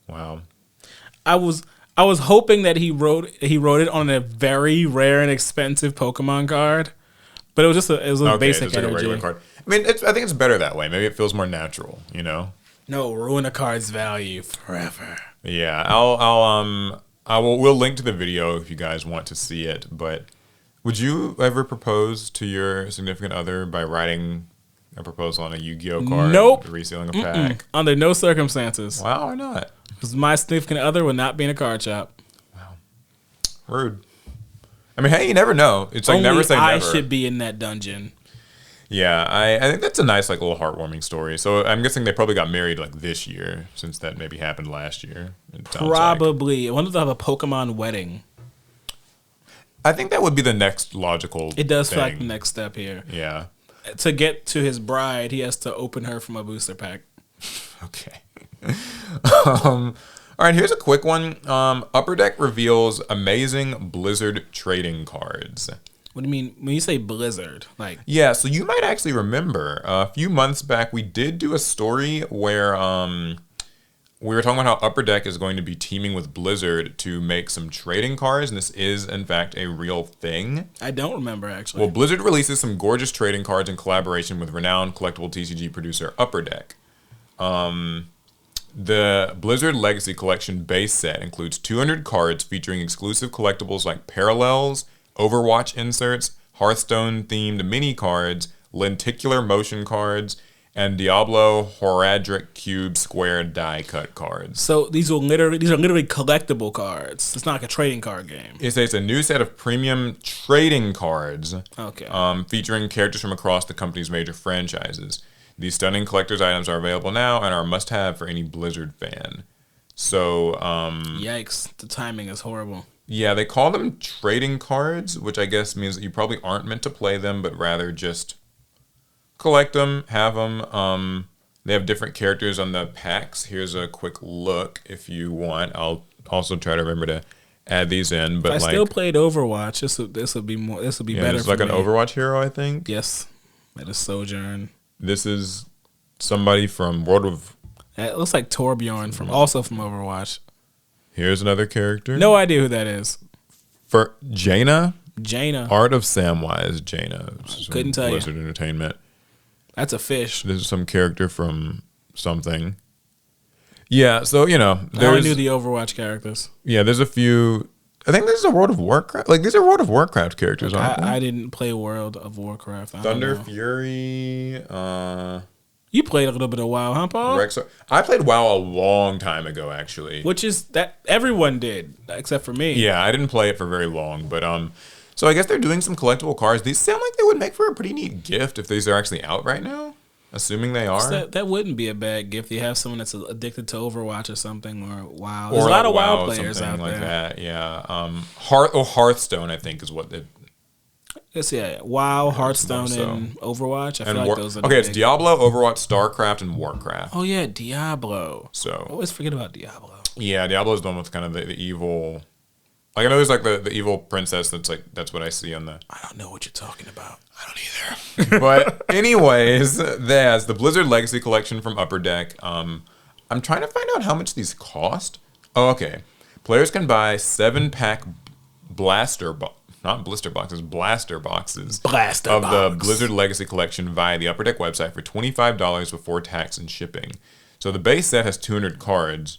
Wow. I was hoping that he wrote it on a very rare and expensive Pokemon card. But it was just a basic energy. A regular card. I mean, I think it's better that way. Maybe it feels more natural, No, ruin a card's value forever. Yeah, we'll link to the video if you guys want to see it. But would you ever propose to your significant other by writing a proposal on a Yu-Gi-Oh card? Nope. Resealing a pack? Under no circumstances. Wow, why not? Because my significant other would not be in a card shop. Wow, rude. I mean, hey, you never know. It's like Only never say never. I should be in that dungeon. Yeah, I think that's a nice, little heartwarming story. So I'm guessing they probably got married, this year, since that maybe happened last year. Probably. I wonder if they'll have a Pokemon wedding. I think that would be the next logical It does feel thing. like the next step here. Yeah. To get to his bride, he has to open her from a booster pack. Okay. All right, here's a quick one. Upper Deck reveals amazing Blizzard trading cards. What do you mean when you say Blizzard? Yeah, so you might actually remember a few months back we did do a story where we were talking about how Upper Deck is going to be teaming with Blizzard to make some trading cards, and this is in fact a real thing. I don't remember actually. Well, Blizzard releases some gorgeous trading cards in collaboration with renowned collectible TCG producer Upper Deck. The Blizzard Legacy Collection base set includes 200 cards featuring exclusive collectibles like Parallels, Overwatch inserts, Hearthstone-themed mini cards, lenticular motion cards, and Diablo Horadric Cube square die-cut cards. So these are literally collectible cards. It's not like a trading card game. It's a new set of premium trading cards. Okay. Featuring characters from across the company's major franchises. These stunning collector's items are available now and are a must-have for any Blizzard fan. So, yikes, the timing is horrible. Yeah, they call them trading cards, which I guess means that you probably aren't meant to play them, but rather just collect them, have them. They have different characters on the packs. Here's a quick look if you want. I'll also try to remember to add these in. But I like, still played Overwatch. This would be more. This would be better. It's for like an me. Overwatch hero, I think. Yes, at a Sojourn. This is somebody from World of. It looks like Torbjorn from Overwatch. Here's another character. No idea who that is. For Jaina. Art of Samwise Jaina. Couldn't tell you. Blizzard Entertainment. That's a fish. This is some character from something. Yeah, so I only knew the Overwatch characters. Yeah, there's a few. I think this is a World of Warcraft. Like these are World of Warcraft characters, aren't they? I didn't play World of Warcraft. Thunder Fury. You played a little bit of WoW, huh, Paul? I played WoW a long time ago, actually. Which is that everyone did, except for me. Yeah, I didn't play it for very long, but so I guess they're doing some collectible cards. These sound like they would make for a pretty neat gift if these are actually out right now. Assuming they are. So that wouldn't be a bad gift. You have someone that's addicted to Overwatch or something, or WoW. There's a lot of WoW players out like there. That, yeah. Hearthstone, I think, is what. Yes, yeah. WoW, Hearthstone, and Overwatch. I feel like those are the it's Diablo, Overwatch, StarCraft, and Warcraft. Oh yeah, Diablo. So I always forget about Diablo. Yeah, Diablo is the one with kind of the evil. Like I know there's like the evil princess. That's what I see on the. I don't know what you're talking about. I don't either. But anyways, there's the Blizzard Legacy Collection from Upper Deck. I'm trying to find out how much these cost. Oh, okay. Players can buy 7-pack blaster boxes of the Blizzard Legacy Collection via the Upper Deck website for $25 before tax and shipping. So the base set has 200 cards.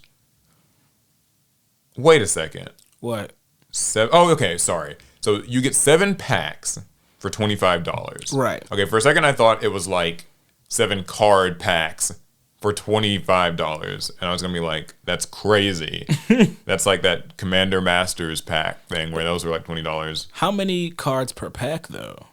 Wait a second. What? Okay, sorry. So you get 7 packs for $25. Right. Okay, for a second I thought it was like 7 card packs for $25. And I was going to be like, that's crazy. That's like that Commander Masters pack thing where those were like $20. How many cards per pack, though?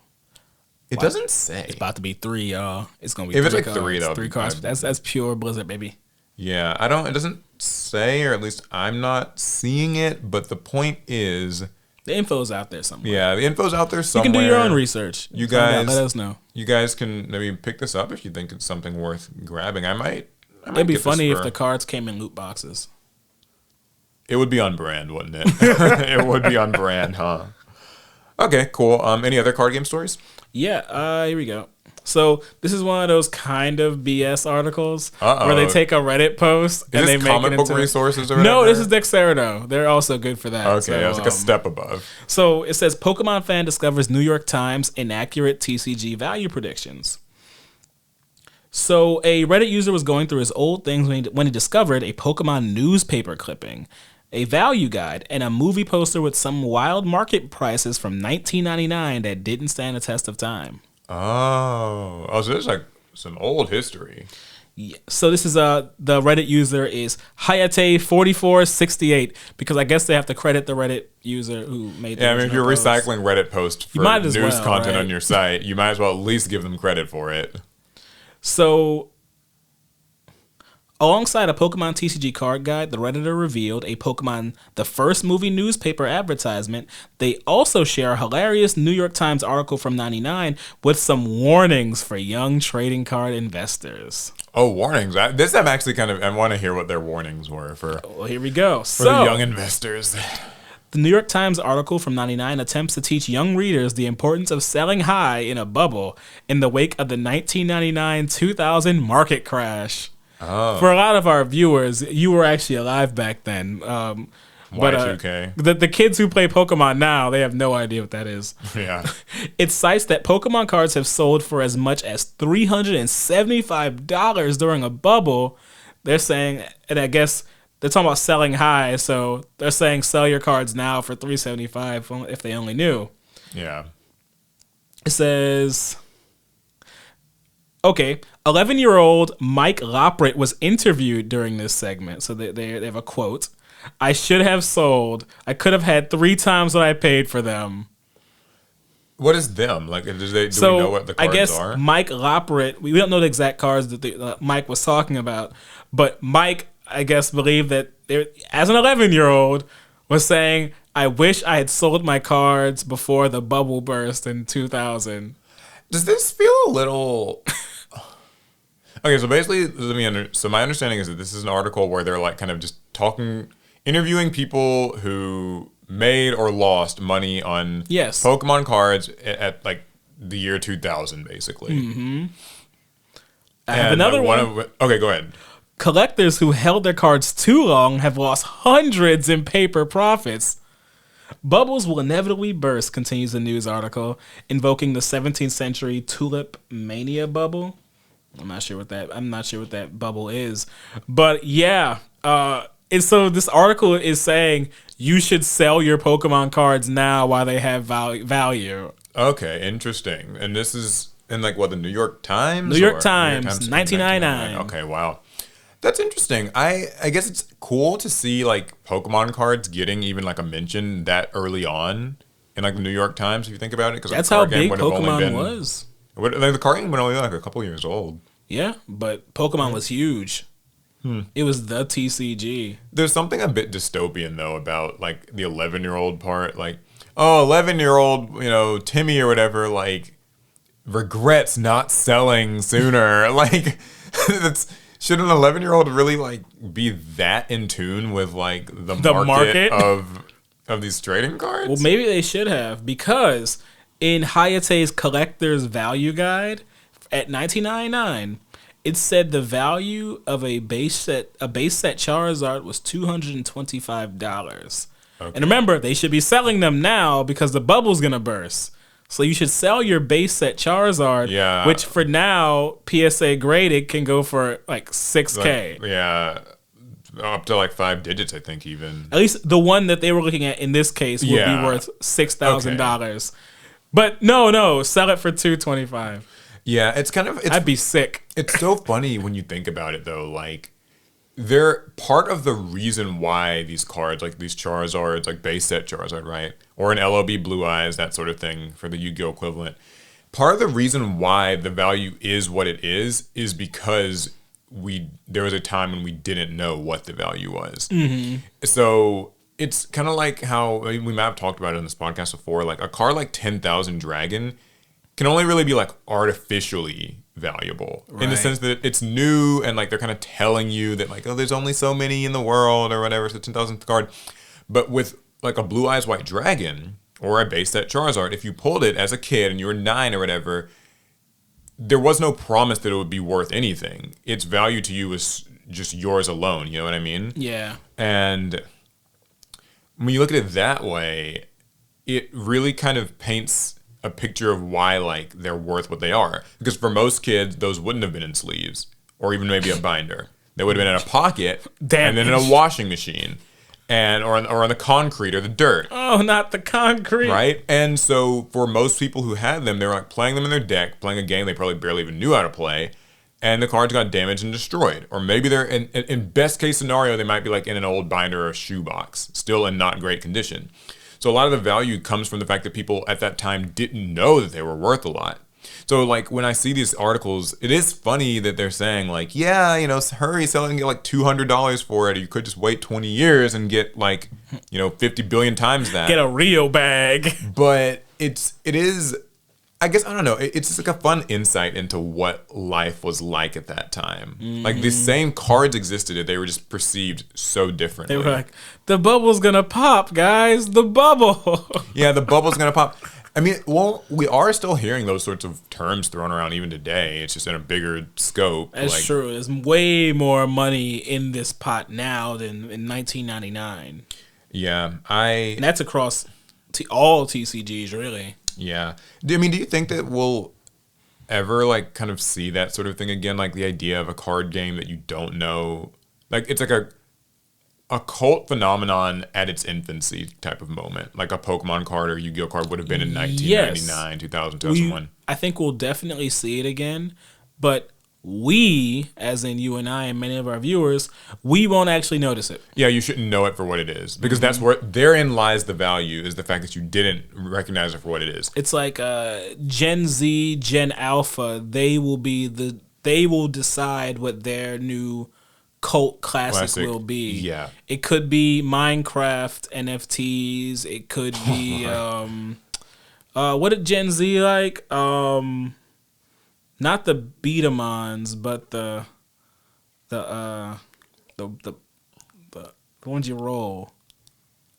It doesn't say. It's about to be 3, y'all. It's going to be if 3 it's like cards. 3, though. 3 cards. That's pure Blizzard, baby. Yeah, it doesn't say, or at least I'm not seeing it, but the point is... The info's out there somewhere. Yeah, the info's out there somewhere. You can do your own research. You guys... Let us know. You guys can maybe pick this up if you think it's something worth grabbing. I might It'd be funny if the cards came in loot boxes. It would be on brand, wouldn't it? It would be on brand, huh? Okay, cool. Any other card game stories? Yeah, here we go. So this is one of those kind of BS articles where they take a Reddit post and they make comic it book into resources or whatever? No, this is Dexerto. They're also good for that. Okay, so, it's like a step above. So it says Pokemon fan discovers New York Times inaccurate TCG value predictions. So a Reddit user was going through his old things when he discovered a Pokemon newspaper clipping, a value guide, and a movie poster with some wild market prices from 1999 that didn't stand the test of time. So there's like some old history. Yeah. So this is the Reddit user is Hayate4468 because I guess they have to credit the Reddit user who made. Yeah, I mean, if you're post. recycling Reddit posts for news content on your site, you might as well at least give them credit for it. So, alongside a Pokemon TCG card guide, the Redditor revealed a Pokemon The First Movie newspaper advertisement. They also share a hilarious New York Times article from '99 with some warnings for young trading card investors. Oh, warnings! I want to hear what their warnings were for. Well, here we go. For the young investors. The New York Times article from '99 attempts to teach young readers the importance of selling high in a bubble in the wake of the 1999-2000 market crash. Oh. For a lot of our viewers, you were actually alive back then. Y2K. The kids who play Pokemon now, they have no idea what that is. Yeah. It cites that Pokemon cards have sold for as much as $375 during a bubble. They're saying, and I guess they're talking about selling high, so they're saying sell your cards now for $375 if they only knew. Yeah. It says, okay, 11-year-old Mike Loprit was interviewed during this segment. So they have a quote. I should have sold. I could have had 3 times what I paid for them. What is them? Like, do we know what the cards are? I guess Mike Loprit, we don't know the exact cards that Mike was talking about, but Mike, I guess, believed that as an 11-year-old was saying, I wish I had sold my cards before the bubble burst in 2000. Does this feel a little... Okay, so basically, so my understanding is that this is an article where they're like kind of just interviewing people who made or lost money on Yes. Pokemon cards at like the year 2000, basically. Mm-hmm. I have another one. Okay, go ahead. Collectors who held their cards too long have lost hundreds in paper profits. Bubbles will inevitably burst, continues the news article, invoking the 17th century tulip mania bubble. I'm not sure what that bubble is. But yeah, and so this article is saying you should sell your Pokemon cards now while they have value. Okay, interesting. And this is in like what, the New York Times? New York Times, 1999. Okay, wow. That's interesting. I guess it's cool to see like Pokemon cards getting even like a mention that early on in like the New York Times, if you think about it. Because that's how big Pokemon was. The card game was only like a couple years old. Yeah, but Pokemon was huge. It was the TCG. There's something a bit dystopian though about like the 11-year-old part. Like, oh, 11-year-old, Timmy or whatever, like regrets not selling sooner. Like, should an 11-year-old really like be that in tune with like the market of these trading cards? Well, maybe they should have, because in Hayate's Collector's Value Guide at $19.99, it said the value of a base set Charizard was $225. Okay. And remember, they should be selling them now because the bubble's gonna burst. So you should sell your base set Charizard, which for now, PSA graded, can go for like $6K. Up to like 5 digits, I think, even. At least the one that they were looking at in this case would be worth $6,000. Okay. But no, sell it for $225. Yeah, I'd be sick. It's so funny when you think about it, though. Like, they're part of the reason why these cards, like these Charizards, like base set Charizard, right? Or an LOB Blue Eyes, that sort of thing for the Yu-Gi-Oh equivalent. Part of the reason why the value is what it is because there was a time when we didn't know what the value was. Mm-hmm. So it's kind of like how we might have talked about it in this podcast before. Like a card like 10,000 Dragon can only really be like artificially valuable in the sense that it's new and like they're kind of telling you that like, oh, there's only so many in the world or whatever, so 10,000th card. But with like a Blue Eyes White Dragon or a base set Charizard, if you pulled it as a kid and you were 9 or whatever, there was no promise that it would be worth anything. Its value to you was just yours alone, you know what I mean? Yeah. And when you look at it that way, it really kind of paints a picture of why like they're worth what they are. Because for most kids, those wouldn't have been in sleeves or even maybe a binder. They would have been in a pocket and then in a washing machine or on the concrete or the dirt. Oh, not the concrete. Right? And so for most people who had them, they were like playing them in their deck, playing a game they probably barely even knew how to play, and the cards got damaged and destroyed. Or maybe they're in best case scenario, they might be like in an old binder or shoebox, still in not great condition. So a lot of the value comes from the fact that people at that time didn't know that they were worth a lot. So like when I see these articles, it is funny that they're saying like, yeah, hurry, sell it and get like $200 for it. Or you could just wait 20 years and get like, 50 billion times that. Get a real bag. But it is, I guess, I don't know. It's just like a fun insight into what life was like at that time. Mm. Like the same cards existed, they were just perceived so differently. They were like, the bubble's gonna pop, guys. The bubble. Yeah, the bubble's gonna pop. I mean, well, we are still hearing those sorts of terms thrown around even today. It's just in a bigger scope. That's true. There's way more money in this pot now than in 1999. Yeah, and that's across all TCGs, really. Yeah. I mean, do you think that we'll ever like kind of see that sort of thing again? Like the idea of a card game that you don't know, like it's like a cult phenomenon at its infancy type of moment, like a Pokemon card or Yu-Gi-Oh card would have been in 1999, 2000, 2001. I think we'll definitely see it again, but we, as in you and I and many of our viewers, we won't actually notice it. Yeah, you shouldn't know it for what it is, because that's where therein lies the value, is the fact that you didn't recognize it for what it is. It's like Gen Z, Gen Alpha, they will decide what their new cult classic will be. Yeah. It could be Minecraft NFTs, it could be what did Gen Z like? Not the beat-em-ons, but the ones you roll.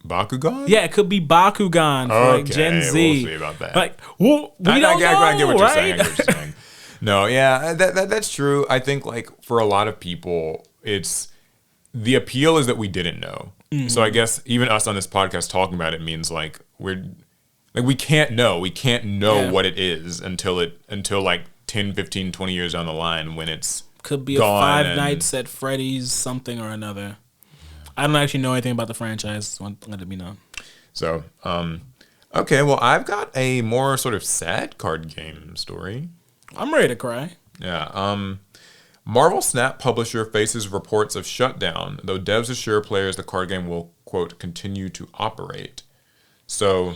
Bakugan? Yeah, it could be Bakugan for like Gen Z. We'll see about that. Like, well, we don't know, I get what you're right? saying. I get what you're saying. No, yeah, that's true. I think like for a lot of people, it's the appeal is that we didn't know. Mm-hmm. So I guess even us on this podcast talking about it means like we can't know. We can't know what it is until like 10, 15, 20 years down the line when it's could be a Five Nights at Freddy's something or another. I don't actually know anything about the franchise. So let it be known. So, okay, well, I've got a more sort of sad card game story. I'm ready to cry. Yeah. Marvel Snap publisher faces reports of shutdown, though devs assure players the card game will, quote, continue to operate. So,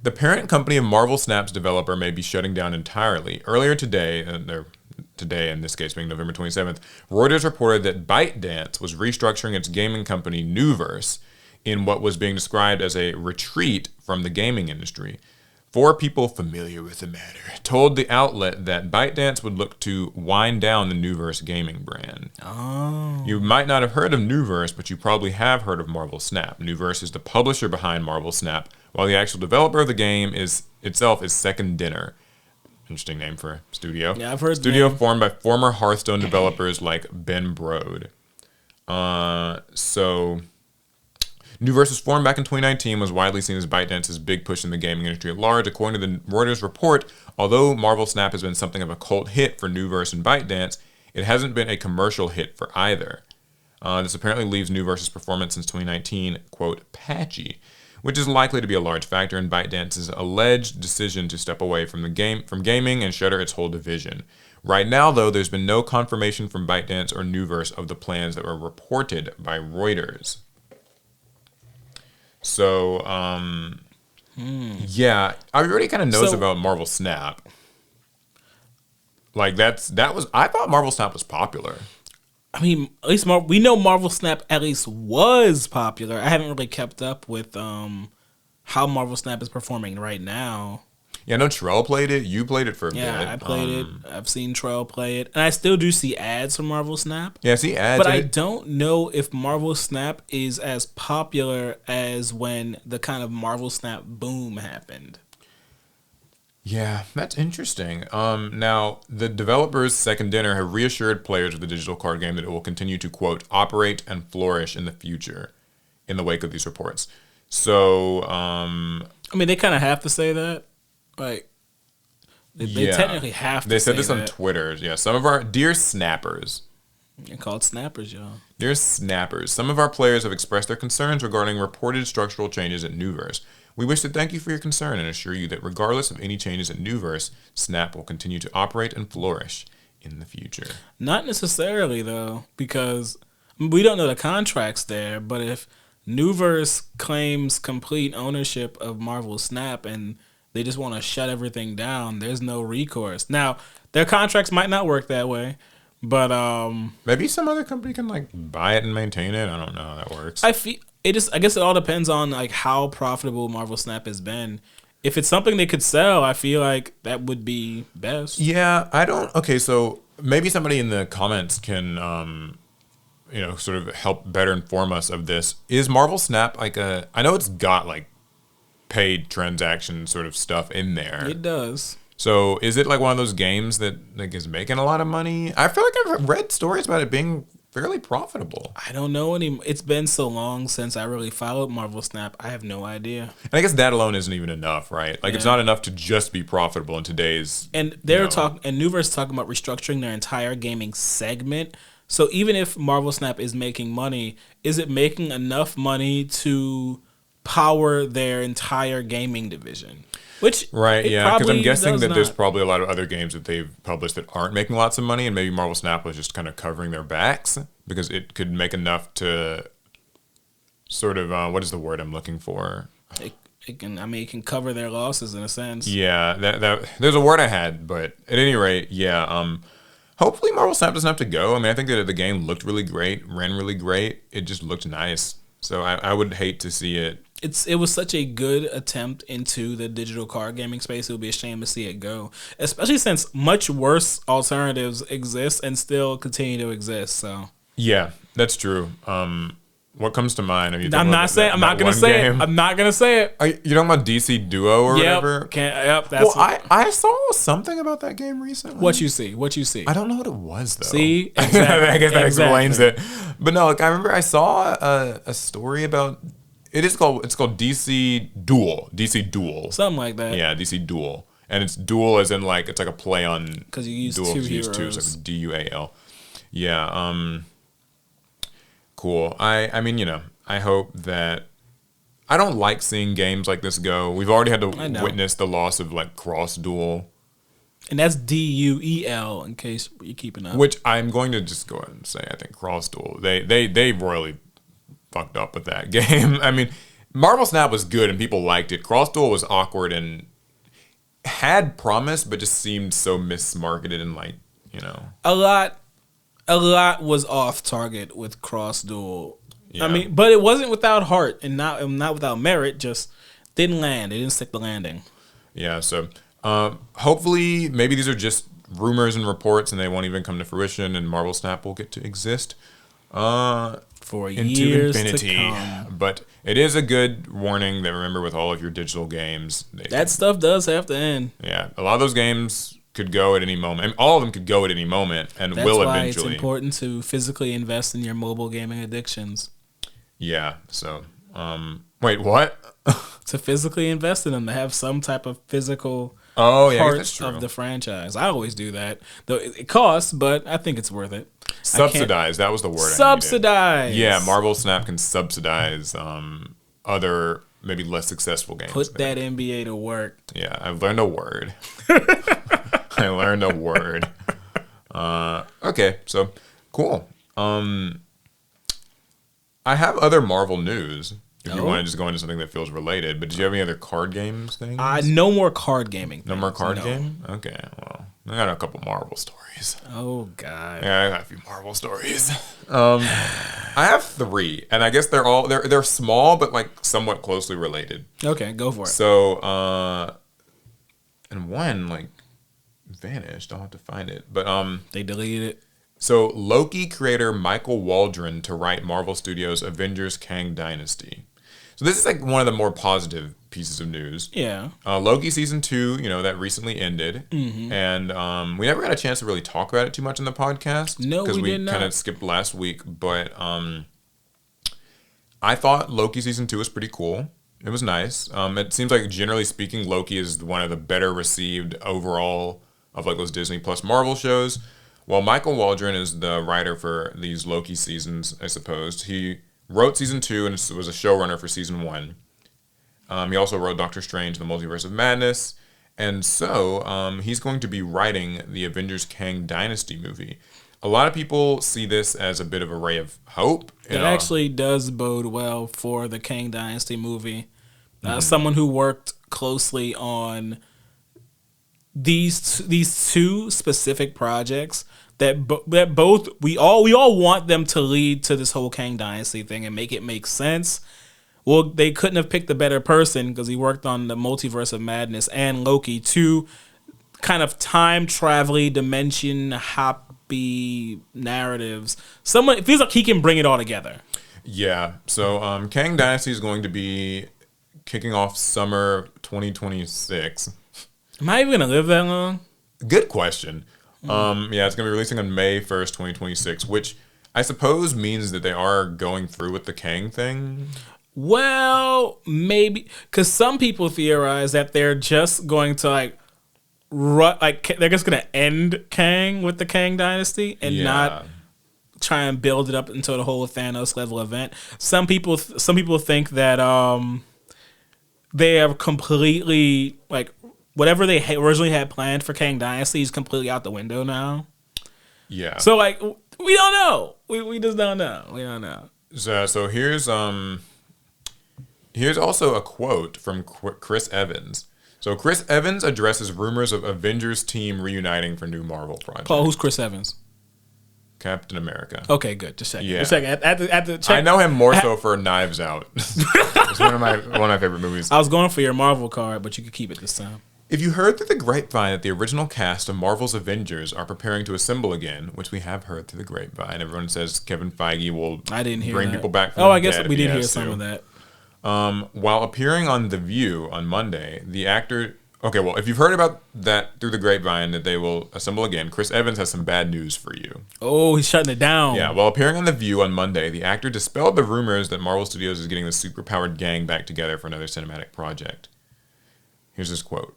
the parent company of Marvel Snap's developer may be shutting down entirely. Earlier today, in this case being November 27th, Reuters reported that ByteDance was restructuring its gaming company Newverse in what was being described as a retreat from the gaming industry. 4 people familiar with the matter told the outlet that ByteDance would look to wind down the Newverse gaming brand. Oh. You might not have heard of Newverse, but you probably have heard of Marvel Snap. Newverse is the publisher behind Marvel Snap, while the actual developer of the game itself is Second Dinner. Interesting name for a studio. Yeah, I've heard studio formed by former Hearthstone developers like Ben Brode. So Newverse was formed back in 2019, was widely seen as ByteDance's big push in the gaming industry at large. According to the Reuters report, although Marvel Snap has been something of a cult hit for Newverse and ByteDance, it hasn't been a commercial hit for either. This apparently leaves Newverse's performance since 2019, quote, patchy, which is likely to be a large factor in ByteDance's alleged decision to step away from gaming and shutter its whole division. Right now, though, there's been no confirmation from ByteDance or Newverse of the plans that were reported by Reuters. So, yeah, I already kind of knows about Marvel Snap. Like I thought Marvel Snap was popular. I mean, at least we know Marvel Snap at least was popular. I haven't really kept up with how Marvel Snap is performing right now. Yeah, I know Trell played it. You played it for a bit. Yeah, I played it. I've seen Trell play it. And I still do see ads for Marvel Snap. Yeah, I see ads. But I don't know if Marvel Snap is as popular as when the kind of Marvel Snap boom happened. Yeah, that's interesting. Now, the developers, Second Dinner, have reassured players of the digital card game that it will continue to, quote, operate and flourish in the future in the wake of these reports. So, I mean, they kind of have to say that. Like, they technically have to say that. They said this on Twitter. Yeah, some of our dear snappers. They're called snappers, y'all. Dear snappers, some of our players have expressed their concerns regarding reported structural changes at Newverse. We wish to thank you for your concern and assure you that regardless of any changes at Newverse, Snap will continue to operate and flourish in the future. Not necessarily, though, because we don't know the contracts there, but if Newverse claims complete ownership of Marvel Snap and they just want to shut everything down, there's no recourse. Now, their contracts might not work that way, but maybe some other company can like buy it and maintain it. I don't know how that works. I guess it all depends on like how profitable Marvel Snap has been. If it's something they could sell, I feel like that would be best. Yeah, okay, so maybe somebody in the comments can sort of help better inform us of this. Is Marvel Snap like I know it's got like paid transaction sort of stuff in there. It does. So is it like one of those games that like is making a lot of money? I feel like I've read stories about it being fairly profitable. I don't know anymore. It's been so long since I really followed Marvel Snap. I have no idea. And I guess that alone isn't even enough, right? Like it's not enough to just be profitable in today's. And they're talking, and Newverse talking about restructuring their entire gaming segment. So even if Marvel Snap is making money, is it making enough money to power their entire gaming division? Which right, yeah, because I'm guessing that there's probably a lot of other games that they've published that aren't making lots of money, and maybe Marvel Snap was just kind of covering their backs because it could make enough to sort of what is the word I'm looking for? It can cover their losses in a sense. Yeah, that there's a word I had, but at any rate, yeah. Hopefully Marvel Snap doesn't have to go. I mean, I think that the game looked really great, ran really great. It just looked nice. So I would hate to see it. It was such a good attempt into the digital card gaming space. It would be a shame to see it go, especially since much worse alternatives exist and still continue to exist. So yeah, that's true. What comes to mind? Are you I'm not saying. I'm not gonna say it. I'm not gonna say it. Are you talking about DC Duo or whatever? That's well, I saw something about that game recently. What you see? I don't know what it was though. See, exactly. I guess that explains it. But no, like I remember I saw a story about. It's called DC Duel. DC Duel. Something like that. Yeah, DC Duel. And it's dual as in like it's like a play on because you use dual, two heroes. heroes. It's like DUAL. Yeah. Cool. I mean, you know, I hope that I don't like seeing games like this go. We've already had to witness the loss of like Cross Duel. And that's DUEL in case you're keeping up. Which I'm going to just go ahead and say I think Cross Duel. They royally fucked up with that game. I mean, Marvel Snap was good and people liked it. Cross Duel was awkward and had promise, but just seemed so mismarketed and like, you know. A lot was off target with Cross Duel. Yeah. I mean, but it wasn't without heart and not without merit. Just didn't land. It didn't stick the landing. Yeah. So hopefully, maybe these are just rumors and reports, and they won't even come to fruition, and Marvel Snap will get to exist for years infinity. To come. But it is a good warning that remember with all of your digital games, that stuff does have to end. Yeah, a lot of those games could go at any moment. I mean, all of them could go at any moment, and will eventually. That's why it's important to physically invest in your mobile gaming addictions. Yeah. So, wait, what? To physically invest in them, to have some type of physical part of the franchise. I always do that. Though it costs, but I think it's worth it. Subsidize. That was the word. Subsidize. Yeah, Marvel Snap can subsidize other maybe less successful games. Put that NBA to work. Yeah, I've learned a word. I learned a word. Okay, so cool. I have other Marvel news. If you want to just go into something that feels related, but did you have any other card games things? No more card gaming. No more card game? Okay, well, I got a couple Marvel stories. Oh, God. Yeah, I got a few Marvel stories. I have 3, and I guess they're small, but like somewhat closely related. Okay, go for it. So, and one like vanished. I'll have to find it, but they deleted it. So Loki creator Michael Waldron to write Marvel Studios' Avengers Kang Dynasty. So this is like one of the more positive pieces of news. Yeah. Loki season 2, that recently ended, and we never got a chance to really talk about it too much in the podcast. No, we did not. Because we kind of skipped last week, but I thought Loki season 2 was pretty cool. It was nice. It seems like generally speaking, Loki is one of the better received overall of like those Disney Plus Marvel shows. Well, Michael Waldron is the writer for these Loki seasons, I suppose. He wrote season 2 and was a showrunner for season 1. He also wrote Doctor Strange, The Multiverse of Madness. And so he's going to be writing the Avengers Kang Dynasty movie. A lot of people see this as a bit of a ray of hope. It actually does bode well for the Kang Dynasty movie. Someone who worked closely on these 2 specific projects that both we all want them to lead to this whole Kang Dynasty thing and make it make sense. Well, they couldn't have picked a better person because he worked on the Multiverse of Madness and Loki, 2 kind of time travel dimension hoppy narratives. It feels like he can bring it all together. Yeah. So Kang Dynasty is going to be kicking off summer 2026. Am I even gonna live that long? Good question. Yeah, it's gonna be releasing on May 1st, 2026, which I suppose means that they are going through with the Kang thing. Well, maybe because some people theorize that they're just going to they're just gonna end Kang with the Kang Dynasty and not try and build it up into the whole Thanos level event. Some people think that they have completely whatever they originally had planned for Kang Dynasty is completely out the window now. Yeah. So we don't know. We just don't know. We don't know. So here's also a quote from Chris Evans. So Chris Evans addresses rumors of Avengers team reuniting for new Marvel project. Paul, who's Chris Evans? Captain America. Okay, good. Just checking. Yeah. Just checking. At the check. I know him more so for Knives Out. It's one of my favorite movies. I was going for your Marvel card, but you could keep it this time. If you heard through the grapevine that the original cast of Marvel's Avengers are preparing to assemble again, which we have heard through the grapevine, everyone says Kevin Feige will I didn't hear bring that. people back from Oh, the I guess dead we if he did hear has some to. of that. While appearing on The View on Monday, the actor... Okay, well, if you've heard about that through the grapevine that they will assemble again, Chris Evans has some bad news for you. Oh, he's shutting it down. Yeah, while appearing on The View on Monday, the actor dispelled the rumors that Marvel Studios is getting the superpowered gang back together for another cinematic project. Here's his quote.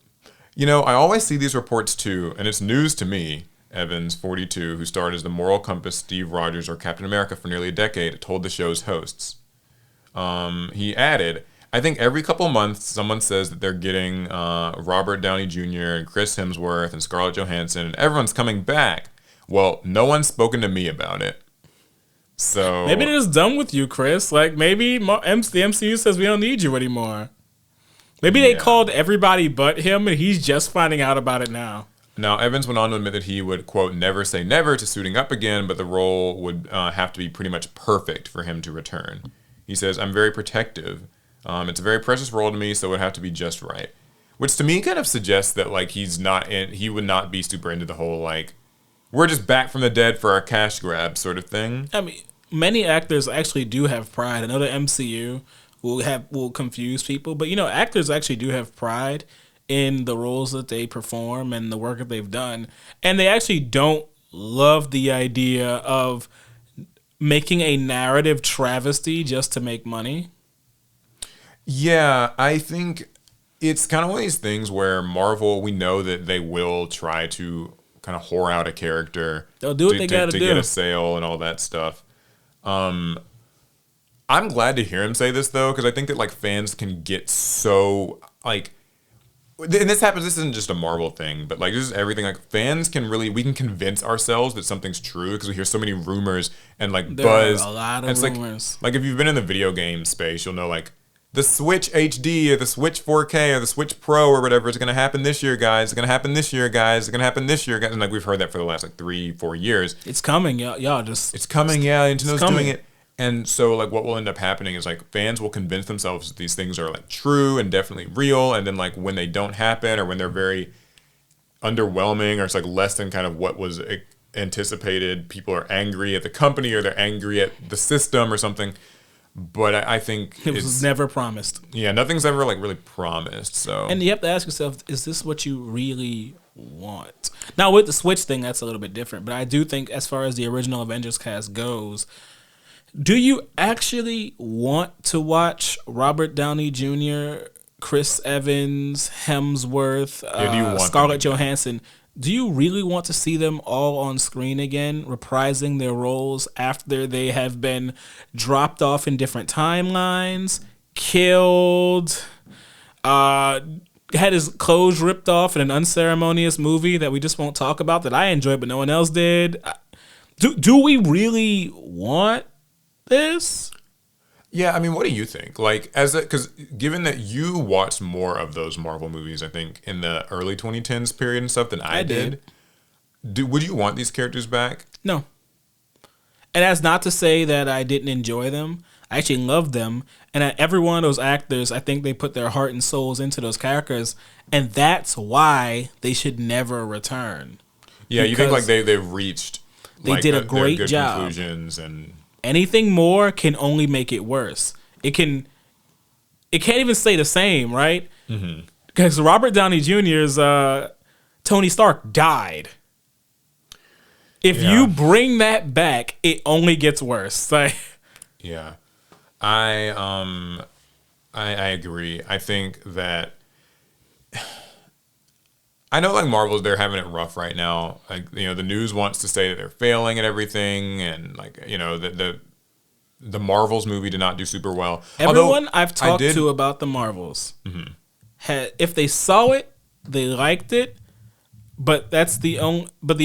You know, I always see these reports too, and it's news to me, Evans, 42, who starred as the moral compass Steve Rogers or Captain America for nearly a decade, told the show's hosts. He added, I think every couple months someone says that they're getting Robert Downey Jr. and Chris Hemsworth and Scarlett Johansson and everyone's coming back. Well, no one's spoken to me about it. So Maybe they're just done with you, Chris. Like, maybe the MCU says we don't need you anymore. Maybe they called everybody but him, and he's just finding out about it now. Now, Evans went on to admit that he would, quote, never say never to suiting up again, but the role would have to be pretty much perfect for him to return. He says, I'm very protective. It's a very precious role to me, so it would have to be just right. Which to me kind of suggests that, like, he would not be super into the whole, like, we're just back from the dead for our cash grab sort of thing. I mean, many actors actually do have pride. I know the MCU will confuse people, but, you know, actors actually do have pride in the roles that they perform and the work that they've done. And they actually don't love the idea of making a narrative travesty just to make money. Yeah, I think it's kind of one of these things where Marvel, we know that they will try to kind of whore out a character. They'll do what they gotta do to get a sale and all that stuff. I'm glad to hear him say this though, because I think that like fans can get so like, and this happens. This isn't just a Marvel thing, but like this is everything. Like fans can really, we can convince ourselves that something's true because we hear so many rumors and like There buzz. are a lot And of it's rumors. Like if you've been in the video game space, you'll know like the Switch HD or the Switch 4K or the Switch Pro or whatever is going to happen this year, guys. It's going to happen this year, guys. It's going to happen this year, guys. And like we've heard that for the last like 3-4 years. It's coming, y'all. Just It's coming, yeah. Nintendo's coming. doing it. And so, like, what will end up happening is, like, fans will convince themselves that these things are, like, true and definitely real. And then, like, when they don't happen or when they're very underwhelming or it's, like, less than kind of what was anticipated, people are angry at the company or they're angry at the system or something. But I think it was never promised. Yeah, nothing's ever, like, really promised. So And you have to ask yourself, is this what you really want? Now, with the Switch thing, that's a little bit different. But I do think as far as the original Avengers cast goes, do you actually want to watch Robert Downey Jr., Chris Evans, Hemsworth, do you want Scarlett Johansson? Do you really want to see them all on screen again, reprising their roles after they have been dropped off in different timelines, killed, had his clothes ripped off in an unceremonious movie that we just won't talk about that I enjoyed but no one else did? Do we really want this? Yeah, I mean, what do you think? Like, because given that you watched more of those Marvel movies, I think in the early 2010s period and stuff than I did, would you want these characters back? No. And that's not to say that I didn't enjoy them. I actually loved them, and every one of those actors, I think they put their heart and souls into those characters, and that's why they should never return. Yeah, you think like they've reached. They did a great good job. Conclusions and. Anything more can only make it worse. It can't even stay the same, right? Because Robert Downey Jr.'s Tony Stark died. If you bring that back, it only gets worse. Like, yeah, I agree. I think that I know like Marvel's they're having it rough right now. Like the news wants to say that they're failing at everything, and like the Marvels movie did not do super well. Everyone I've talked to about the Marvels, if they saw it, they liked it. But the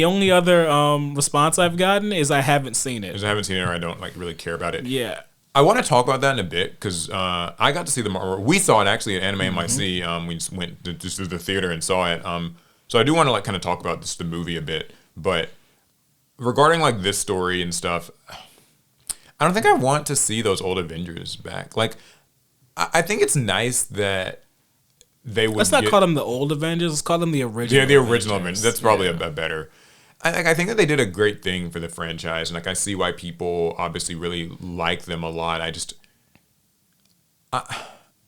only other response I've gotten is I haven't seen it. I haven't seen it, or I don't like really care about it. Yeah. I want to talk about that in a bit because I got to see the Marvel. We saw it actually at Anime NYC. We just went to the theater and saw it. So I do want to like kind of talk about just the movie a bit. But regarding like this story and stuff, I don't think I want to see those old Avengers back. Like, I think it's nice that they would. Let's not call them the old Avengers. Let's call them the original. Yeah, the original Avengers. That's probably a better. I think that they did a great thing for the franchise, and like I see why people obviously really like them a lot.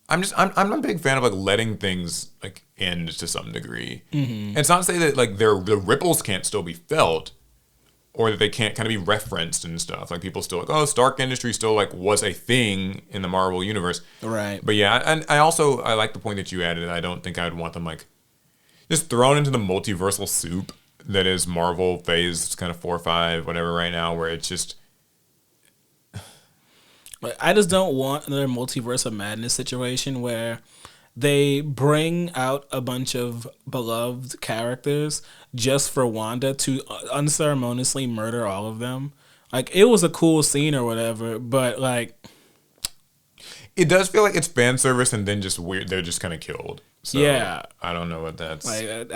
I'm a big fan of like letting things like end to some degree. And it's not to say that like the ripples can't still be felt, or that they can't kind of be referenced and stuff. Like people still like, oh, Stark Industries still like was a thing in the Marvel universe, right? But yeah, and I like the point that you added. I don't think I would want them like just thrown into the multiversal soup that is Marvel phase kind of 4 or 5, whatever right now, where it's just. I just don't want another multiverse of madness situation where they bring out a bunch of beloved characters just for Wanda to unceremoniously murder all of them. Like, it was a cool scene or whatever, but like. It does feel like it's fan service and then just weird. They're just kind of killed. So, yeah, I don't know what that's like. It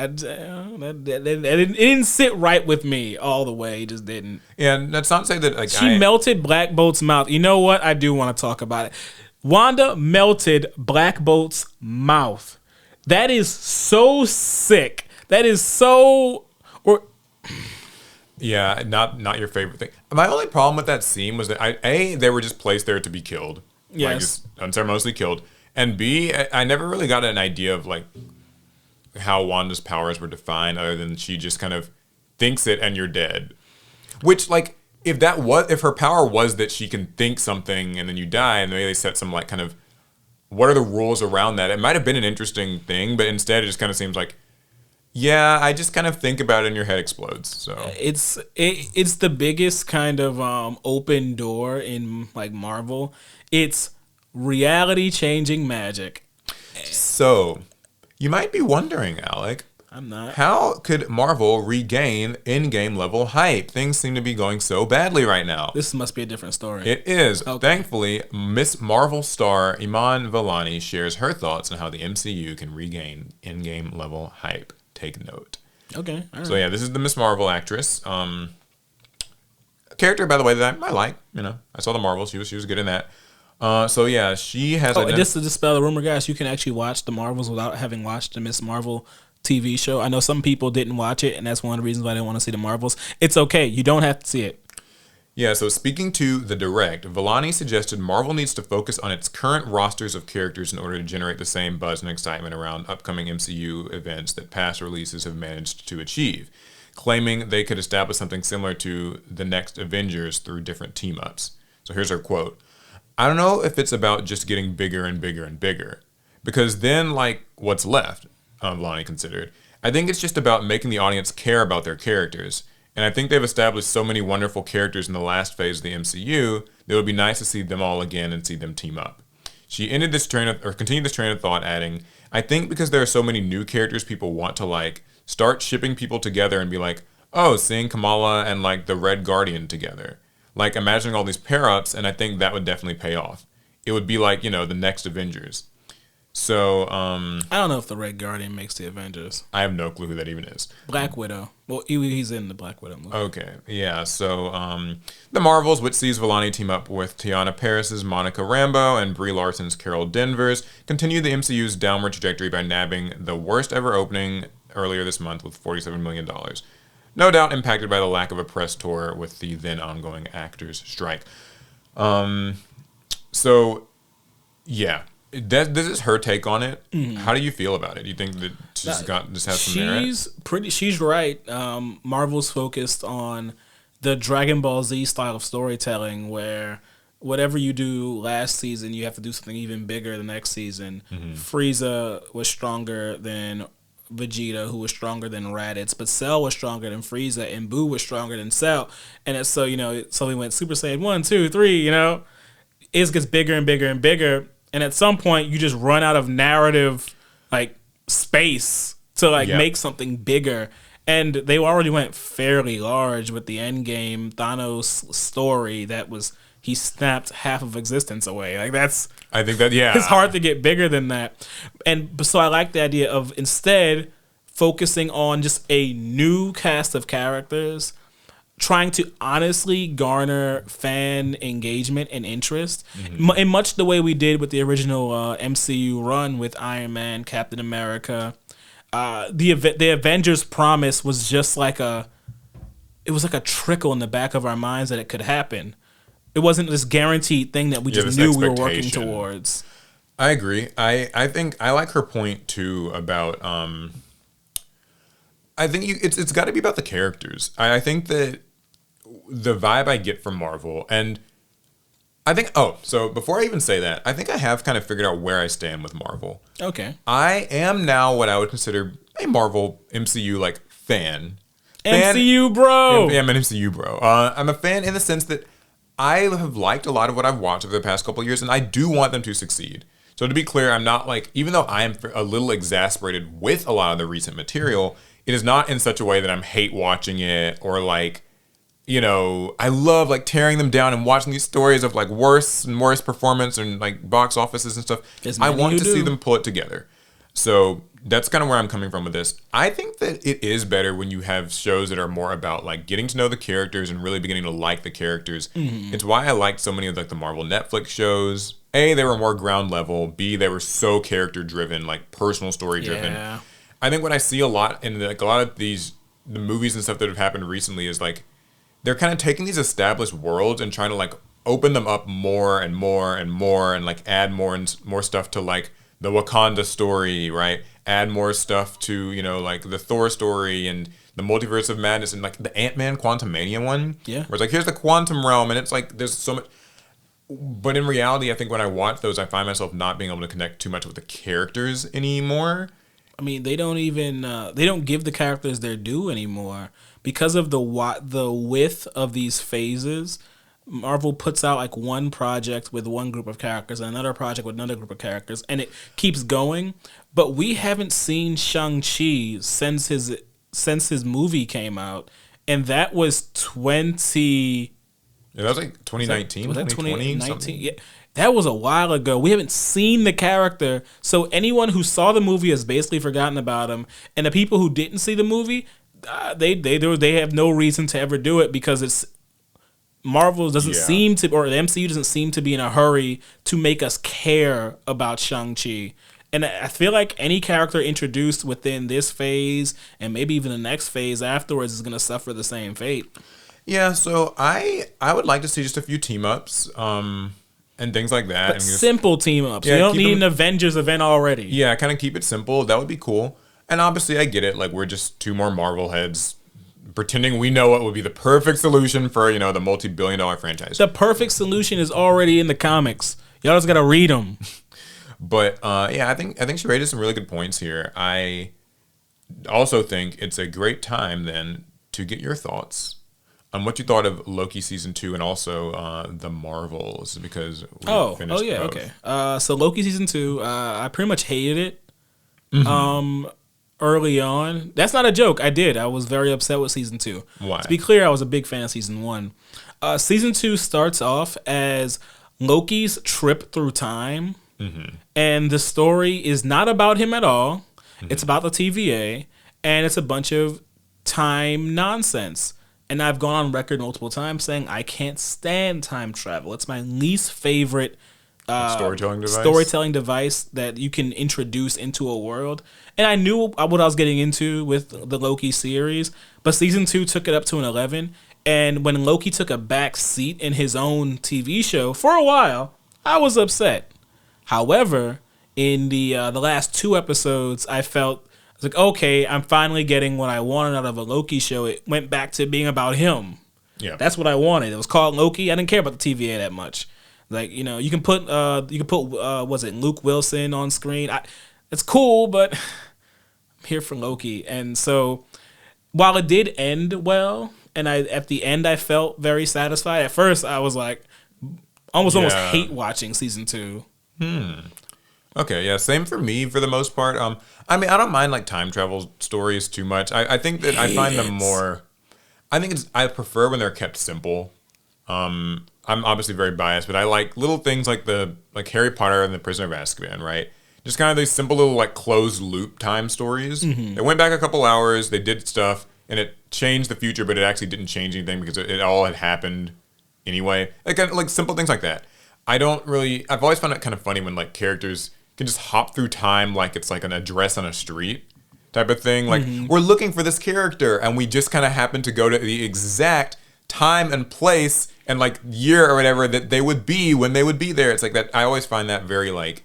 didn't sit right with me all the way. It just didn't. Yeah, and that's not to say that like she melted Black Bolt's mouth. You know what? I do want to talk about it. Wanda melted Black Bolt's mouth. That is so sick. That is so. Yeah, not your favorite thing. My only problem with that scene was that they were just placed there to be killed. Yes, like just unceremoniously killed. And B, I never really got an idea of like how Wanda's powers were defined, other than she just kind of thinks it and you're dead. Which, like, if her power was that she can think something and then you die, and maybe they set some like kind of what are the rules around that? It might have been an interesting thing, but instead it just kind of seems like, yeah, I just kind of think about it and your head explodes. So it's the biggest kind of open door in like Marvel. It's reality changing magic. So, you might be wondering, Alec. I'm not. How could Marvel regain in-game level hype? Things seem to be going so badly right now. This must be a different story. It is. Okay. Thankfully, Miss Marvel star Iman Vellani shares her thoughts on how the MCU can regain in-game level hype. Take note. Okay. All right. So yeah, this is the Miss Marvel actress. Character, by the way, that I like. You know, I saw the Marvels. She was good in that. So yeah, she has. And just to dispel the rumor, guys, you can actually watch the Marvels without having watched the Miss Marvel TV show. I know some people didn't watch it, and that's one of the reasons why they want to see the Marvels. It's okay. You don't have to see it. Yeah, so speaking to the direct, Vellani suggested Marvel needs to focus on its current rosters of characters in order to generate the same buzz and excitement around upcoming MCU events that past releases have managed to achieve, claiming they could establish something similar to the next Avengers through different team-ups. So here's her quote. I don't know if it's about just getting bigger and bigger and bigger, because then, like, what's left, Vellani considered. I think it's just about making the audience care about their characters. And I think they've established so many wonderful characters in the last phase of the MCU that it would be nice to see them all again and see them team up. She continued this train of thought, adding, I think because there are so many new characters people want to like, start shipping people together and be like, oh, seeing Kamala and like the Red Guardian together. Like imagining all these pair-ups, and I think that would definitely pay off. It would be like, you know, the next Avengers. So, I don't know if the Red Guardian makes the Avengers. I have no clue who that even is. Black Widow. Well, he's in the Black Widow movie. Okay, yeah. So, the Marvels, which sees Vellani team up with Tiana Paris's Monica Rambeau and Brie Larson's Carol Danvers, continue the MCU's downward trajectory by nabbing the worst ever opening earlier this month with $47 million. No doubt impacted by the lack of a press tour with the then ongoing actors' strike. So, yeah. This is her take on it. Mm-hmm. How do you feel about it? Do you think that this has some merit? She's right. Marvel's focused on the Dragon Ball Z style of storytelling, where whatever you do last season, you have to do something even bigger the next season. Mm-hmm. Frieza was stronger than Vegeta, who was stronger than Raditz, but Cell was stronger than Frieza, and Boo was stronger than Cell. And it's so we went Super Saiyan 1, 2, 3. It gets bigger and bigger and bigger. And at some point, you just run out of narrative, like, space to, make something bigger. And they already went fairly large with the Endgame Thanos story that was, he snapped half of existence away. Like, that's... I think that, yeah. It's hard to get bigger than that. And so I like the idea of instead focusing on just a new cast of characters trying to honestly garner fan engagement and interest in much the way we did with the original MCU run with Iron Man, Captain America. The Avengers promise was just like a trickle in the back of our minds that it could happen. It wasn't this guaranteed thing that we just knew we were working towards. I agree. I think I like her point too about I think it's got to be about the characters. I think that the vibe I get from Marvel, and I think so before I even say that, I think I have kind of figured out where I stand with Marvel. Okay. I am now what I would consider a Marvel MCU like fan. MCU bro. Yeah, I'm an MCU bro. I'm a fan in the sense that I have liked a lot of what I've watched over the past couple of years, and I do want them to succeed. So to be clear, I'm not like, even though I am a little exasperated with a lot of the recent material, it is not in such a way that I'm hate watching it or like, you know, I love like tearing them down and watching these stories of like worse and worse performance and like box offices and stuff. I want to see them pull it together. So that's kind of where I'm coming from with this. I think that it is better when you have shows that are more about like getting to know the characters and really beginning to like the characters. It's why I liked so many of like the Marvel Netflix shows. A, they were more ground level. B, they were so character driven, like personal story driven. Yeah. I think what I see a lot in like a lot of the movies and stuff that have happened recently is like they're kind of taking these established worlds and trying to like open them up more and more and more and like add more and more stuff to like the Wakanda story, right? Add more stuff to, you know, like the Thor story and the Multiverse of Madness and like the Ant-Man Quantumania one. Yeah. Where it's like, here's the quantum realm and it's like there's so much. But in reality, I think when I watch those, I find myself not being able to connect too much with the characters anymore. I mean, they don't even they don't give the characters their due anymore because of the width of these phases. Marvel puts out like one project with one group of characters and another project with another group of characters, and it keeps going. But we haven't seen Shang-Chi since his movie came out, and that was 20. Yeah, that was like 2019, was that 2020, 2019? Yeah, that was a while ago. We haven't seen the character, so anyone who saw the movie has basically forgotten about him, and the people who didn't see the movie, they have no reason to ever do it because it's Marvel doesn't seem to, or the MCU doesn't seem to be in a hurry to make us care about Shang-Chi. And I feel like any character introduced within this phase and maybe even the next phase afterwards is going to suffer the same fate. Yeah, so I would like to see just a few team-ups and things like that. But and simple team-ups. Yeah, you don't need an Avengers event already. Yeah, kind of keep it simple. That would be cool. And obviously, I get it. Like, we're just two more Marvel heads pretending we know what would be the perfect solution for, you know, the multi-billion-dollar franchise. The perfect solution is already in the comics. Y'all just got to read them. But, yeah, I think she raised some really good points here. I also think it's a great time, then, to get your thoughts on what you thought of Loki Season 2 and also the Marvels, because we finished both. Okay. So Loki Season 2, I pretty much hated it early on. That's not a joke. I did. I was very upset with Season 2. Why? To be clear, I was a big fan of Season 1. Season 2 starts off as Loki's trip through time, and the story is not about him at all. It's about the TVA, and it's a bunch of time nonsense. And I've gone on record multiple times saying I can't stand time travel. It's my least favorite storytelling device that you can introduce into a world. And I knew what I was getting into with the Loki series, but Season 2 took it up to an 11. And when Loki took a back seat in his own TV show for a while, I was upset. However, in the last 2 episodes, I felt like, okay, I'm finally getting what I wanted out of a Loki show. It went back to being about him. Yeah, that's what I wanted. It was called Loki. I didn't care about the TVA that much. Like, you know, you can put was it Luke Wilson on screen? It's cool, but I'm here for Loki. And so, while it did end well, and at the end I felt very satisfied. At first, I was like, almost hate watching Season 2. Okay, yeah, same for me for the most part. I mean, I don't mind like time travel stories too much. I think that I find them more. I prefer when they're kept simple. I'm obviously very biased, but I like little things like Harry Potter and the Prisoner of Azkaban, right? Just kind of these simple little like closed loop time stories. They went back a couple hours, they did stuff, and it changed the future, but it actually didn't change anything because it all had happened anyway. Like simple things like that. I've always found it kind of funny when like characters can just hop through time like it's like an address on a street type of thing. Like we're looking for this character and we just kind of happen to go to the exact time and place and like year or whatever that they would be when they would be there. It's like that. I always find that very like,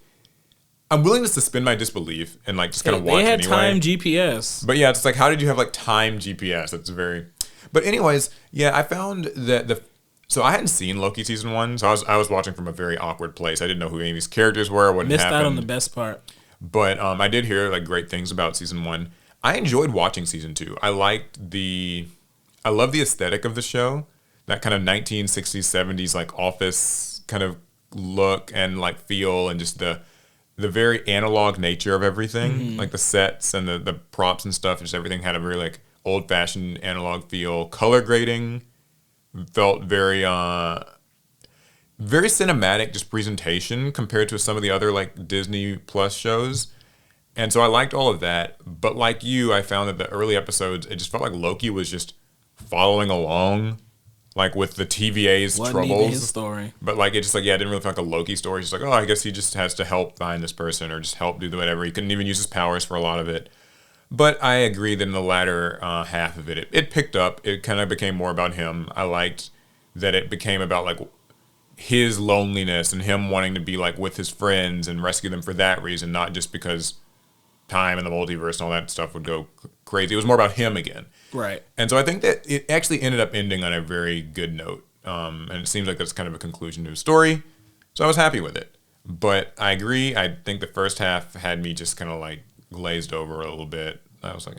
I'm willing to suspend my disbelief and like just kind of watch they had anyway. time GPS. But yeah, it's like, how did you have like time GPS? That's very, but anyways, yeah, I found that so I hadn't seen Loki season 1, so I was watching from a very awkward place. I didn't know who any of these characters were, what Missed happened. out on the best part. But I did hear like great things about season 1. I enjoyed watching season 2. I love the aesthetic of the show, that kind of 1960s, 70s like office kind of look and like feel, and just the very analog nature of everything, like the sets and the props and stuff. Just everything had a very like old fashioned analog feel. Color grading felt very very cinematic, just presentation compared to some of the other like Disney Plus shows. And so I liked all of that. But like you, I found that the early episodes, it just felt like Loki was just following along, like with the TVA's troubles. His story. But like it just like, yeah, it didn't really feel like a Loki story. It's just like, oh, I guess he just has to help find this person or just help do whatever. He couldn't even use his powers for a lot of it. But I agree that in the latter half of it picked up. It kind of became more about him. I liked that it became about like his loneliness and him wanting to be like with his friends and rescue them for that reason, not just because time and the multiverse and all that stuff would go crazy. It was more about him again. Right. And so I think that it actually ended up ending on a very good note. And it seems like that's kind of a conclusion to the story. So I was happy with it. But I agree. I think the first half had me just kind of like glazed over a little bit. I was like,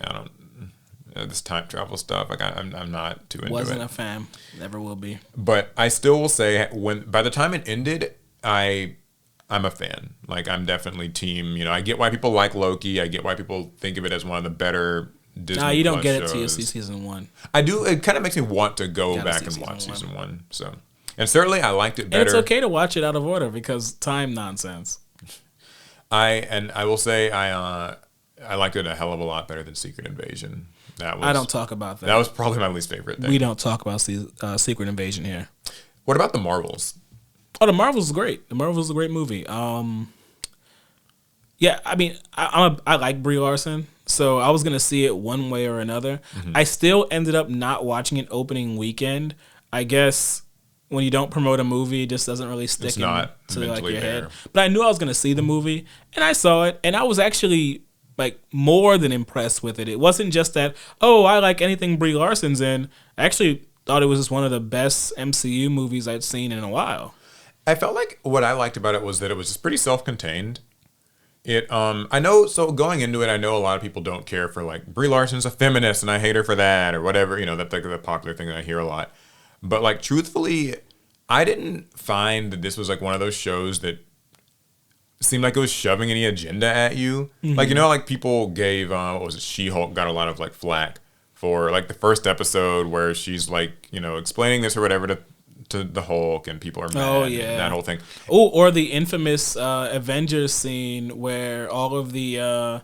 this time travel stuff, like I'm not too into it. Wasn't a fan. Never will be. But I still will say, by the time it ended, I'm a fan. Like I'm definitely team. I get why people like Loki. I get why people think of it as one of the better Disney. Nah, you don't get shows. it till you see season 1. I do. It kind of makes me want to go back and watch season 1. So, and certainly I liked it better. And it's okay to watch it out of order because time nonsense. I will say I liked it a hell of a lot better than Secret Invasion. I don't talk about that. That was probably my least favorite thing. We don't talk about Secret Invasion here. What about the Marvels? Oh, the Marvels is great. The Marvels is a great movie. Yeah, I mean, I like Brie Larson, so I was gonna see it one way or another. Mm-hmm. I still ended up not watching it opening weekend. I guess when you don't promote a movie, it just doesn't really stick to like your head. But I knew I was gonna see the movie, and I saw it, and I was actually like more than impressed with it. It wasn't just that, oh, I like anything Brie Larson's in. I actually thought it was just one of the best MCU movies I'd seen in a while. I felt like what I liked about it was that it was just pretty self-contained. I know, so going into it, I know a lot of people don't care for like Brie Larson's a feminist and I hate her for that or whatever, that's like the popular thing that I hear a lot. But like truthfully, I didn't find that this was like one of those shows that seemed like it was shoving any agenda at you. Mm-hmm. Like, like people gave, what was it, She-Hulk got a lot of like flack for like the first episode where she's like, explaining this or whatever to the Hulk and people are mad. Oh, yeah. And that whole thing. Oh, or the infamous Avengers scene where all of the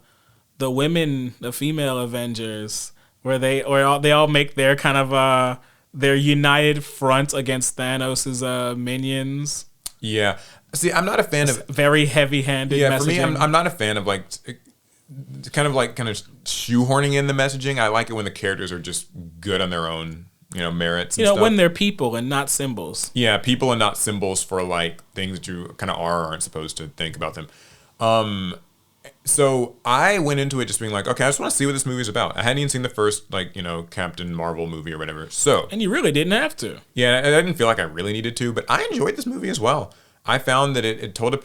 women, the female Avengers, where they all make their kind of their united front against Thanos' minions. Yeah. See, I'm not a fan of very heavy-handed. Yeah, messaging. For me, I'm not a fan of like kind of shoehorning in the messaging. I like it when the characters are just good on their own, merits. And stuff. When they're people and not symbols. Yeah, people and not symbols for like things that you kind of are or aren't supposed to think about them. So I went into it just being like, okay, I just want to see what this movie's about. I hadn't even seen the first Captain Marvel movie or whatever. So and you really didn't have to. Yeah, I didn't feel like I really needed to, but I enjoyed this movie as well. I found that it told a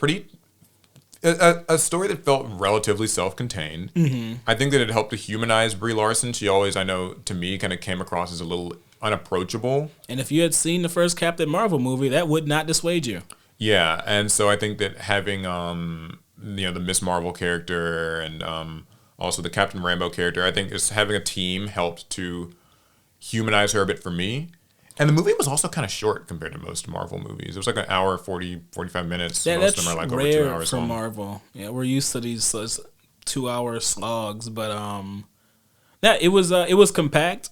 story that felt relatively self-contained. Mm-hmm. I think that it helped to humanize Brie Larson. She always, I know, to me, kind of came across as a little unapproachable. And if you had seen the first Captain Marvel movie, that would not dissuade you. Yeah, and so I think that having the Miss Marvel character and also the Captain Rambeau character, I think just having a team helped to humanize her a bit for me. And the movie was also kind of short compared to most Marvel movies. It was like an hour, 40, 45 minutes. Yeah, most that's of them are like rare over 2 hours for long. Marvel. Yeah, we're used to these 2-hour slogs, but Yeah, it was compact.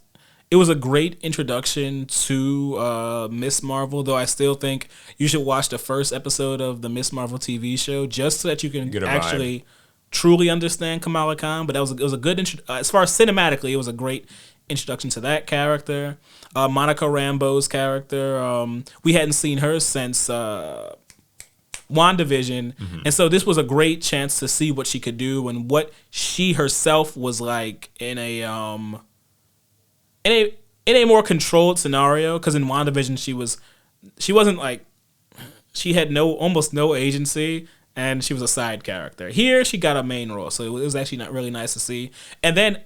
It was a great introduction to Miss Marvel, though I still think you should watch the first episode of the Miss Marvel TV show just so that you can Get a actually truly understand Kamala Khan. But it was a good as far as cinematically, it was a great introduction to that character. Monica Rambeau's character, we hadn't seen her since WandaVision, and so this was a great chance to see what she could do and what she herself was like in a more controlled scenario. Because in WandaVision, she wasn't like, she had almost no agency, and she was a side character. Here, she got a main role, so it was actually not really nice to see. And then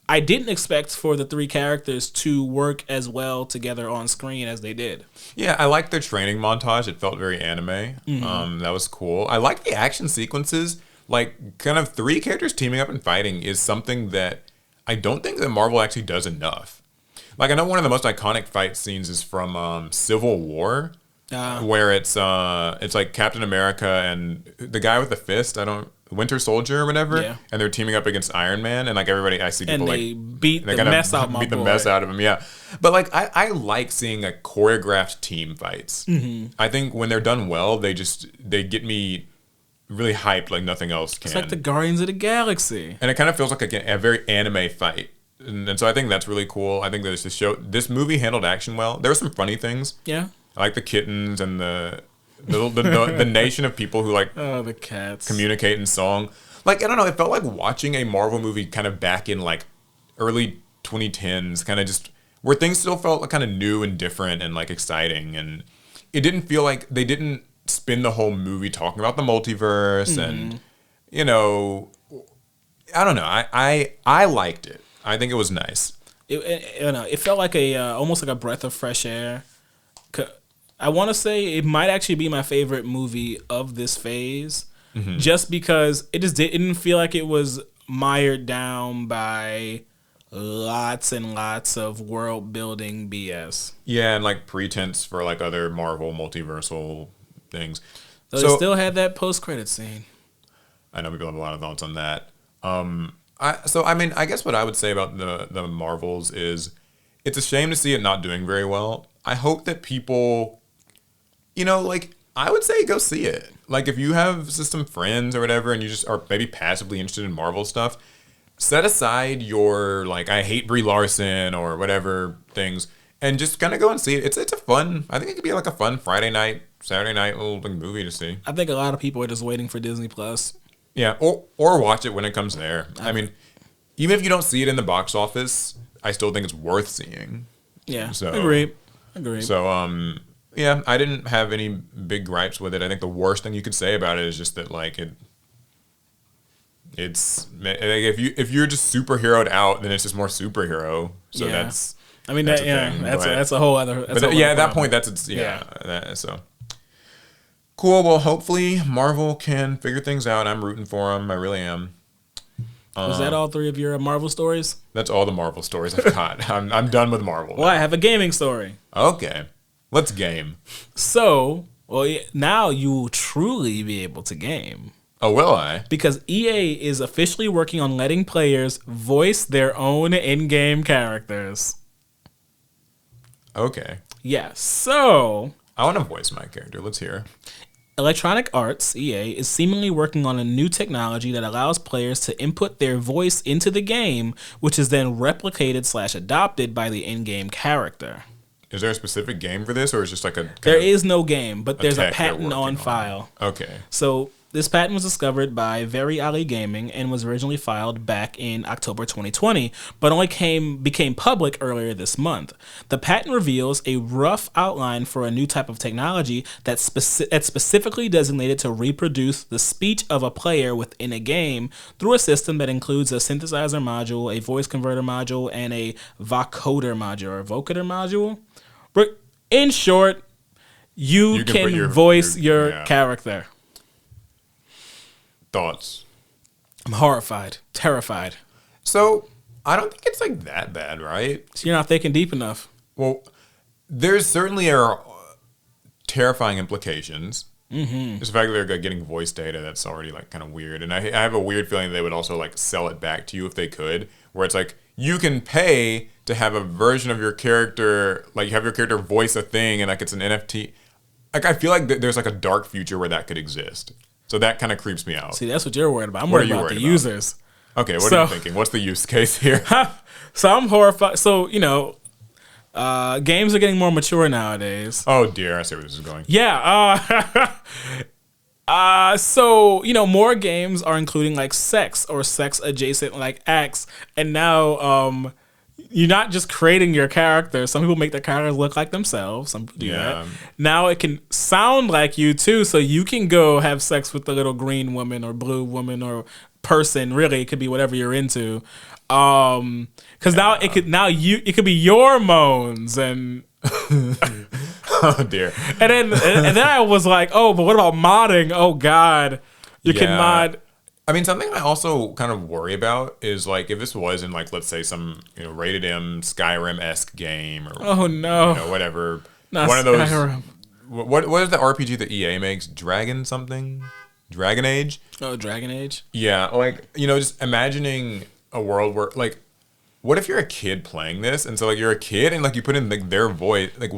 I didn't expect for the three characters to work as well together on screen as they did. Yeah, I liked their training montage. It felt very anime. That was cool. I like the action sequences. Like, kind of three characters teaming up and fighting is something that I don't think that Marvel actually does enough. Like, I know one of the most iconic fight scenes is from Civil War, where it's like Captain America and the guy with the fist. Winter Soldier or whatever, and they're teaming up against Iron Man, and like everybody, I see people and they like beat the mess out of him. Yeah, but like I like seeing like choreographed team fights. I think when they're done well, they get me really hyped like nothing else can. It's like the Guardians of the Galaxy, and it kind of feels like a very anime fight. And so I think that's really cool. I think that this movie handled action well. There were some funny things. Yeah, I like the kittens and the nation of people who like the cats communicate in song. Like, I don't know, it felt like watching a Marvel movie kind of back in like early 2010s, kind of just where things still felt kind of new and different and like exciting, and it didn't feel like they didn't spend the whole movie talking about the multiverse and I don't know, I liked it. I think it was nice. It felt like almost like a breath of fresh air. I want to say it might actually be my favorite movie of this phase, just because it just didn't feel like it was mired down by lots and lots of world building BS. Yeah, and like pretense for like other Marvel multiversal things. So they still had that post credit scene. I know people have a lot of thoughts on that. I guess what I would say about the Marvels is it's a shame to see it not doing very well. I hope that people, like, I would say go see it. Like, if you have just some friends or whatever and you just are maybe passively interested in Marvel stuff, set aside your, like, I hate Brie Larson or whatever things and just kind of go and see it. It's a fun, I think it could be like a fun Friday night, Saturday night little movie to see. I think a lot of people are just waiting for Disney Plus. Yeah, or watch it when it comes there. I mean, even if you don't see it in the box office, I still think it's worth seeing. Yeah, so, agreed. So, yeah, I didn't have any big gripes with it. I think the worst thing you could say about it is just that, like, it's like if you're just superheroed out, then it's just more superhero. So that's. I mean, that's a whole other. At that point, so. Cool. Well, hopefully Marvel can figure things out. I'm rooting for them. I really am. Was that all three of your Marvel stories? That's all the Marvel stories I've got. I'm done with Marvel. Well, I have a gaming story. Okay. Let's game. So, now you will truly be able to game. Oh, will I? Because EA is officially working on letting players voice their own in-game characters. Okay. Yeah, so... I want to voice my character. Let's hear. Electronic Arts, EA, is seemingly working on a new technology that allows players to input their voice into the game, which is then replicated/adopted by the in-game character. Is there a specific game for this, or is it just like a... There is no game, but there's a patent on file. Okay. So this patent was discovered by Very Ali Gaming and was originally filed back in October 2020, but only became public earlier this month. The patent reveals a rough outline for a new type of technology that's specifically designated to reproduce the speech of a player within a game through a system that includes a synthesizer module, a voice converter module, and a vocoder module. In short, you can voice your character. Thoughts? I'm horrified, terrified. So, I don't think it's like that bad, right? So you're not thinking deep enough. Well, there's certainly terrifying implications. Mm-hmm. Just the fact that they're getting voice data, that's already like kind of weird. And I have a weird feeling they would also like sell it back to you if they could, where it's like, you can pay to have a version of your character, like you have your character voice a thing, and like it's an NFT. Like I feel like there's like a dark future where that could exist. So that kind of creeps me out. See, that's what you're worried about. I'm worried about the users. Okay, what are you thinking? What's the use case here? So I'm horrified. So, games are getting more mature nowadays. Oh dear, I see where this is going. Yeah. So, more games are including like sex or sex adjacent like acts. And now you're not just creating your character. Some people make their characters look like themselves. Some people do that. Now it can sound like you too. So you can go have sex with the little green woman or blue woman or person. Really, it could be whatever you're into. Because now it could be your moans and oh dear. And then I was like, oh, but what about modding? Oh God, you can mod. I mean, something I also kind of worry about is like if this was in like let's say some rated M Skyrim-esque game or whatever. Not one of those. Skyrim. What is the RPG that EA makes? Dragon Age? Oh, Dragon Age? Yeah, like just imagining a world where like what if you're a kid playing this and so like you're a kid and like you put in like their voice, like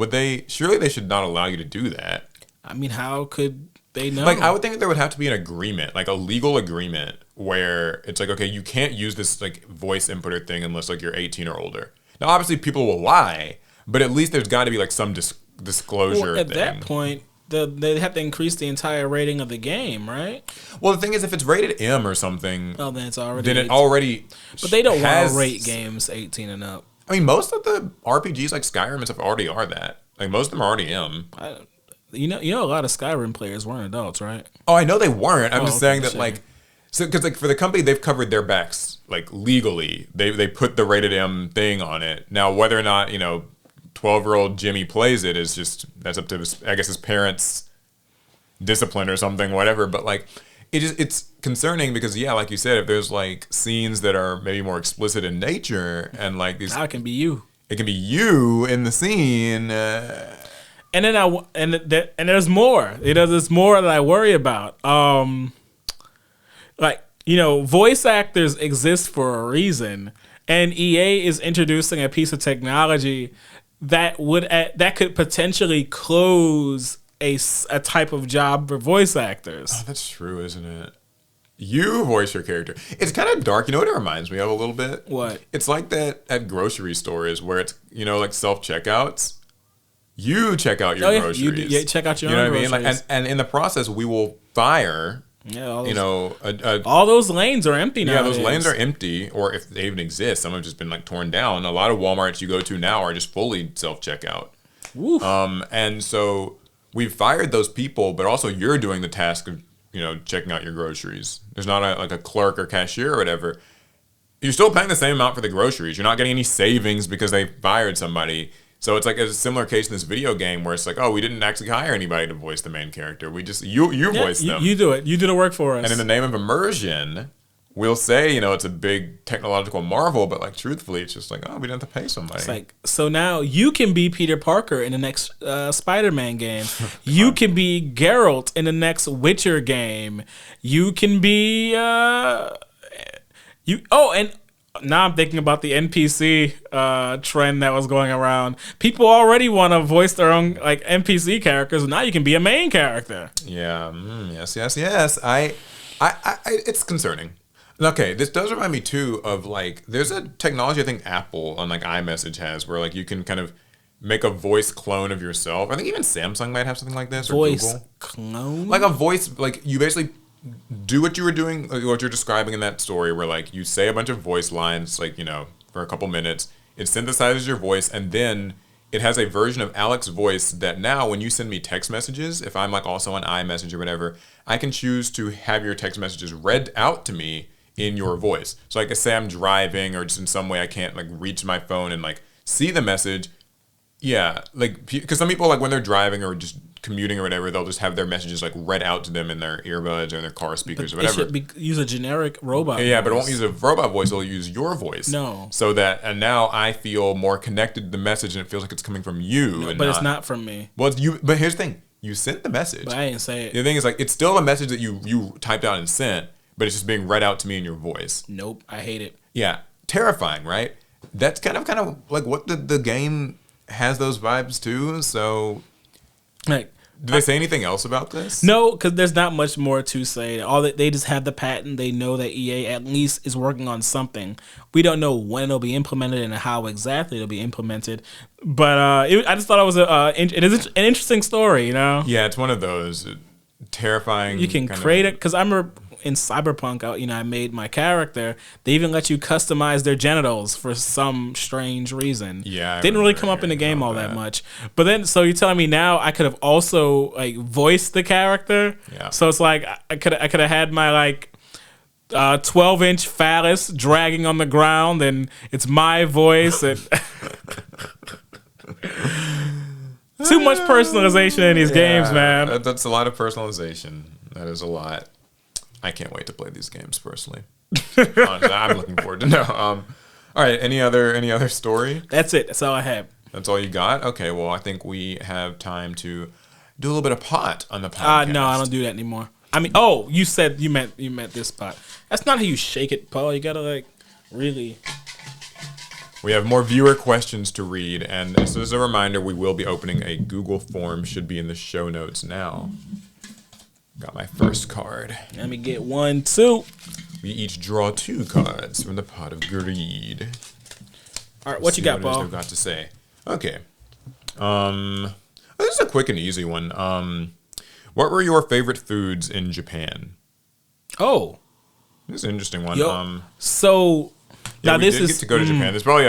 surely they should not allow you to do that. I mean, how could they know? Like I would think that there would have to be an agreement, like a legal agreement where it's like, okay, you can't use this like voice inputter thing unless like you're 18 or older. Now obviously people will lie, but at least there's got to be like some disclosure at thing. That point they have to increase the entire rating of the game, right? Well, the thing is, if it's rated M or something, oh, then it's already. Then it already. But they don't want to rate games 18 and up. I mean, most of the RPGs like Skyrim and stuff already are that. Like most of them are already M. A lot of Skyrim players weren't adults, right? Oh, I know they weren't. I'm just saying that like, so because like for the company, they've covered their backs like legally. They put the rated M thing on it. Now, whether or not 12-year-old Jimmy plays it is just that's up to his parents' discipline or something, whatever. But like, it's concerning because like you said, if there's like scenes that are maybe more explicit in nature and like these, it can be you. It can be you in the scene. And then there's more. There's more that I worry about. Voice actors exist for a reason, and EA is introducing a piece of technology that could potentially close a type of job for voice actors. Oh, that's true, isn't it? You voice your character. It's kind of dark. You know what it reminds me of a little bit? What? It's like that at grocery stores where it's like self-checkouts. You check out your groceries. You check out your own groceries. What I mean? Like, and in the process, we will fire. All those lanes are empty now. Yeah, those lanes are empty, or if they even exist, some have just been like torn down. A lot of Walmarts you go to now are just fully self-checkout. And so we've fired those people, but also you're doing the task of checking out your groceries. There's not a clerk or cashier or whatever. You're still paying the same amount for the groceries. You're not getting any savings because they fired somebody. So it's like a similar case in this video game where it's like, oh, we didn't actually hire anybody to voice the main character. We just you voice them. You do it. You do the work for us. And in the name of immersion, we'll say it's a big technological marvel, but like truthfully, it's just like, oh, we didn't have to pay somebody. It's like, so now you can be Peter Parker in the next Spider-Man game. You can be Geralt in the next Witcher game. You can be and now I'm thinking about the NPC trend that was going around. People already want to voice their own like NPC characters. Now you can be a main character. Yeah. Yes. I it's concerning. Okay, this does remind me too of like there's a technology I think Apple on like iMessage has where like you can kind of make a voice clone of yourself. I think even Samsung might have something like this or voice Google. Clone? Like a voice, like you basically do what you were doing, like what you're describing in that story where like you say a bunch of voice lines like for a couple minutes, it synthesizes your voice, and then it has a version of Alec's voice that now when you send me text messages, if I'm like also on iMessage or whatever, I can choose to have your text messages read out to me in your voice. So like say I'm driving or just in some way I can't like reach my phone and like see the message. Yeah, like because some people like when they're driving or just commuting or whatever, they'll just have their messages like read out to them in their earbuds or their car speakers or whatever. It should use a generic robot. Yeah, voice. But it won't use a robot voice. It'll use your voice. No. So that and now I feel more connected to the message and it feels like it's coming from you. No, but it's not from me. Well, it's you. But here's the thing: you sent the message. But I didn't say it. The thing is, like, it's still a message that you typed out and sent, but it's just being read out to me in your voice. Nope, I hate it. Yeah, terrifying, right? that's kind of like what the game has those vibes too. So, Like, do they say anything else about this? no, because there's not much more to say. All that they just have the patent. They know that EA at least is working on something. We don't know when it'll be implemented and how exactly it'll be implemented. But I just thought it was it is an interesting story. You know, Yeah, it's one of those terrifying. you can create it because I remember in Cyberpunk, I made my character. They even let you customize their genitals for some strange reason. Yeah, I didn't really remember come up in the hearing game about all that that. much. But then, so you're telling me now I could have also like voiced the character. Yeah. So it's like I could have had my like 12-inch phallus dragging on the ground, and it's my voice and. Too much personalization in these games, man. That's a lot of personalization. That is a lot. I can't wait to play these games personally. Honestly, I'm looking forward to know. All right, any other story? That's it. That's all I have. That's all you got? Okay, well, I think we have time to do a little bit of pot on the podcast. No, I don't do that anymore. I mean, oh, you said you meant this pot. That's not how you shake it, Paul. You gotta like really. We have more viewer questions to read, and this is a reminder, we will be opening a Google form, should be in the show notes now. Got my first card. Let me get 1, 2. We each draw 2 cards from the pot of greed. All right, what you got, Paul? They've got to say. Okay. This is a quick and easy one. What were your favorite foods in Japan? Oh, This is an interesting one. yo. So Yeah, now we this did is get to go to Japan. There's probably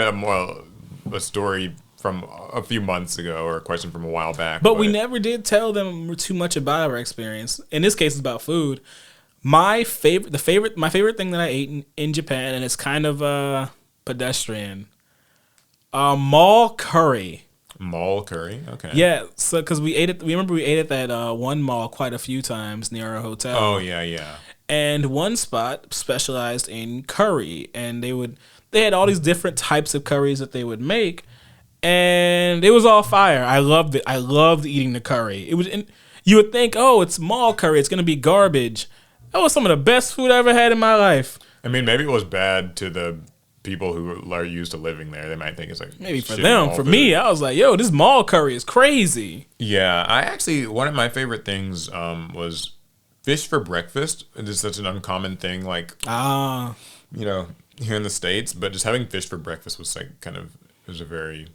a story from a few months ago or a question from a while back. But we never did tell them too much about our experience. In this case, it's about food. My favorite thing that I ate in Japan, and it's kind of pedestrian. Mall curry. Mall curry. Okay. Yeah, so because we ate it, we remember we ate at that one mall quite a few times near our hotel. Oh yeah. And one spot specialized in curry, and they had all these different types of curries that they would make, and it was all fire. I loved it. I loved eating the curry. You would think, oh, it's mall curry, it's gonna be garbage. That was some of the best food I ever had in my life. I mean, maybe it was bad to the people who are used to living there. They might think it's like Maybe for shitty them. mall For food. me, I was like, yo, this mall curry is crazy. Yeah, I actually, one of my favorite things was fish for breakfast. It is such an uncommon thing, like, here in the States, but just having fish for breakfast was like it was a very...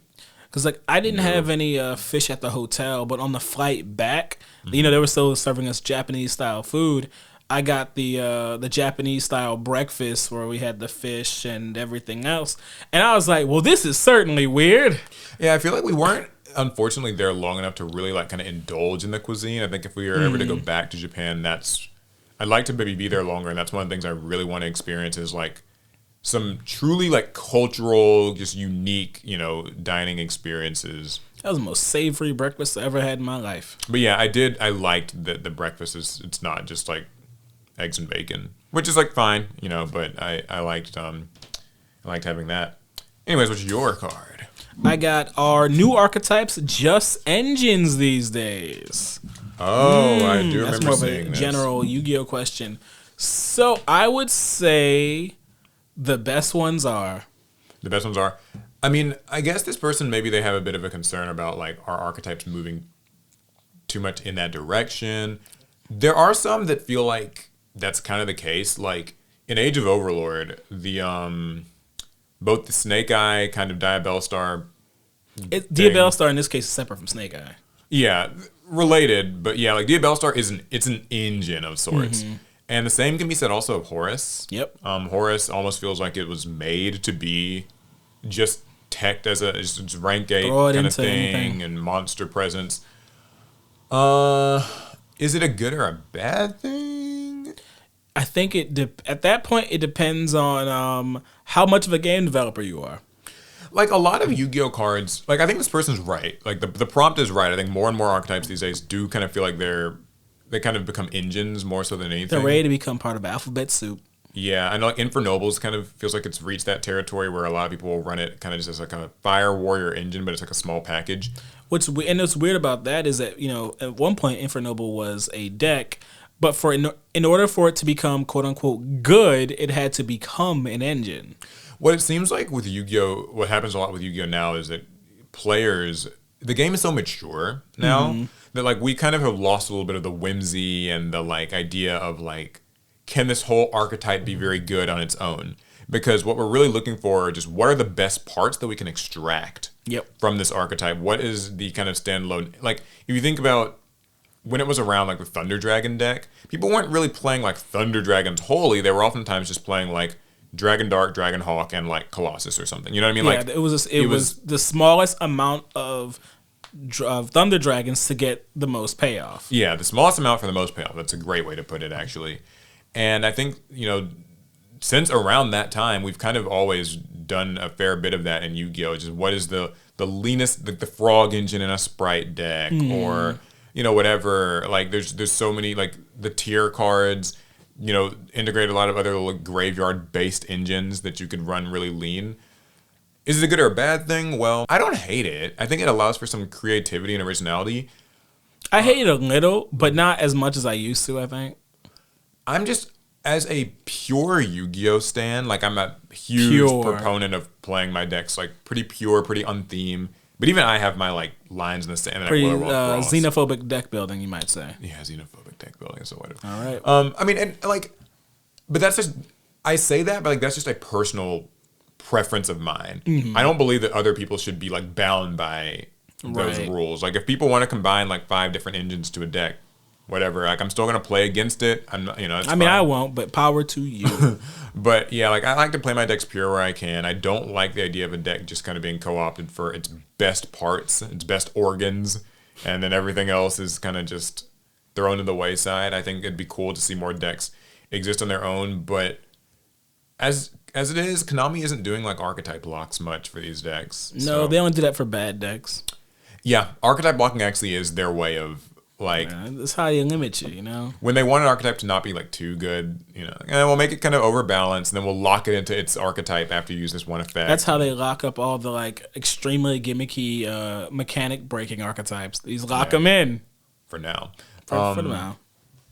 Because like I didn't have any fish at the hotel, but on the flight back, they were still serving us Japanese style food. I got the Japanese style breakfast where we had the fish and everything else, and I was like, well, this is certainly weird. Yeah, I feel like we weren't, unfortunately, there long enough to really like kind of indulge in the cuisine. I think if we were ever to go back to Japan, I'd like to maybe be there longer, and that's one of the things I really want to experience is like some truly like cultural, just unique, dining experiences. That was the most savory breakfast I ever had in my life. But yeah, I liked that the breakfast it's not just like eggs and bacon, which is like fine, but I liked having that. Anyways, what's your card? I got our new archetypes, just engines these days. Oh, I do That's remember more of seeing a this. general Yu-Gi-Oh question. So I would say the best ones are. The best ones are. I mean, I guess this person, maybe they have a bit of a concern about like our archetypes moving too much in that direction. There are some that feel like that's kind of the case. Like in Age of Overlord, the both the Snake Eye kind of Diabellstar. Diabellstar in this case is separate from Snake Eye. Yeah, related, but yeah, like Diabellstar it's an engine of sorts. And the same can be said also of Horus. Yep. Horus almost feels like it was made to be just teched as a just rank 8 Throw it kind of into thing anything. and monster presence. Is it a good or a bad thing? I think at that point it depends on how much of a game developer you are. Like a lot of Yu-Gi-Oh cards, like I think this person's right. Like the prompt is right. I think more and more archetypes these days do kind of feel like they kind of become engines more so than anything. They're ready to become part of alphabet soup. Yeah, I know like Infernobles kind of feels like it's reached that territory where a lot of people will run it kind of just as like a fire warrior engine, but it's like a small package. What's weird about that is that at one point Infernoble was a deck, but in order for it to become quote unquote good, it had to become an engine. What it seems like with Yu-Gi-Oh, what happens a lot with Yu-Gi-Oh now is that players, the game is so mature now that like we kind of have lost a little bit of the whimsy and the like idea of like, can this whole archetype be very good on its own? Because what we're really looking for are just what are the best parts that we can extract from this archetype? What is the kind of standalone, like if you think about when it was around like the Thunder Dragon deck, people weren't really playing like Thunder Dragons wholly. They were oftentimes just playing like Dragon Dark, Dragon Hawk, and like Colossus or something. You know what I mean? Yeah, Like it was the smallest amount of Thunder Dragons to get the most payoff. Yeah, the smallest amount for the most payoff. That's a great way to put it, actually. And I think, since around that time, we've kind of always done a fair bit of that in Yu-Gi-Oh! Just what is the leanest, the frog engine in a Sprite deck, or whatever. Like there's so many, like the tier cards, integrate a lot of other like, graveyard-based engines that you could run really lean. Is it a good or a bad thing? Well, I don't hate it. I think it allows for some creativity and originality. I hate it a little, but not as much as I used to, I think. I'm just, as a pure Yu-Gi-Oh stan, like I'm a huge proponent of playing my decks like pretty pure, pretty unthemed. But even I have my like lines in the sand. Pretty xenophobic deck building, you might say. Yeah, xenophobic deck building, so whatever. All right. I mean, and like, but that's just, I say that, but like that's just a personal preference of mine. I don't believe that other people should be like bound by those rules. Like if people want to combine like 5 different engines to a deck, whatever. Like I'm still gonna play against it. I'm not, it's fine. I won't, but power to you. But yeah, like I like to play my decks pure where I can. I don't like the idea of a deck just kind of being co-opted for its best parts, its best organs, and then everything else is kind of just thrown to the wayside. I think it'd be cool to see more decks exist on their own, but as it is, Konami isn't doing like archetype blocks much for these decks. No, they only do that for bad decks. Yeah, archetype blocking actually is their way of like. Yeah, that's how you limit you, When they want an archetype to not be like too good, and we'll make it kind of overbalanced, and then we'll lock it into its archetype after you use this one effect. That's how they lock up all the like extremely gimmicky mechanic breaking archetypes. These lock them in for now. For now.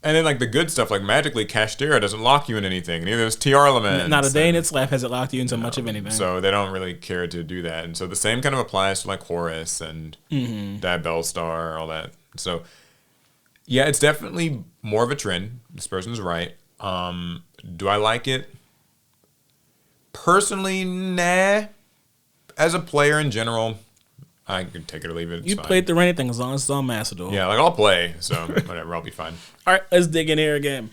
And then like the good stuff, like magically, Kashtira doesn't lock you in anything. Neither does TR Elements. Not a day in its life has it locked you into much of anything. So they don't really care to do that. And so the same kind of applies to like Horus and Bellstar, all that. So yeah, it's definitely more of a trend. This person's right. Do I like it? Personally, nah. As a player in general, I can take it or leave it. You played through anything as long as it's on Master Duel. Yeah, like I'll play, so whatever, I'll be fine. All right, let's dig in here again.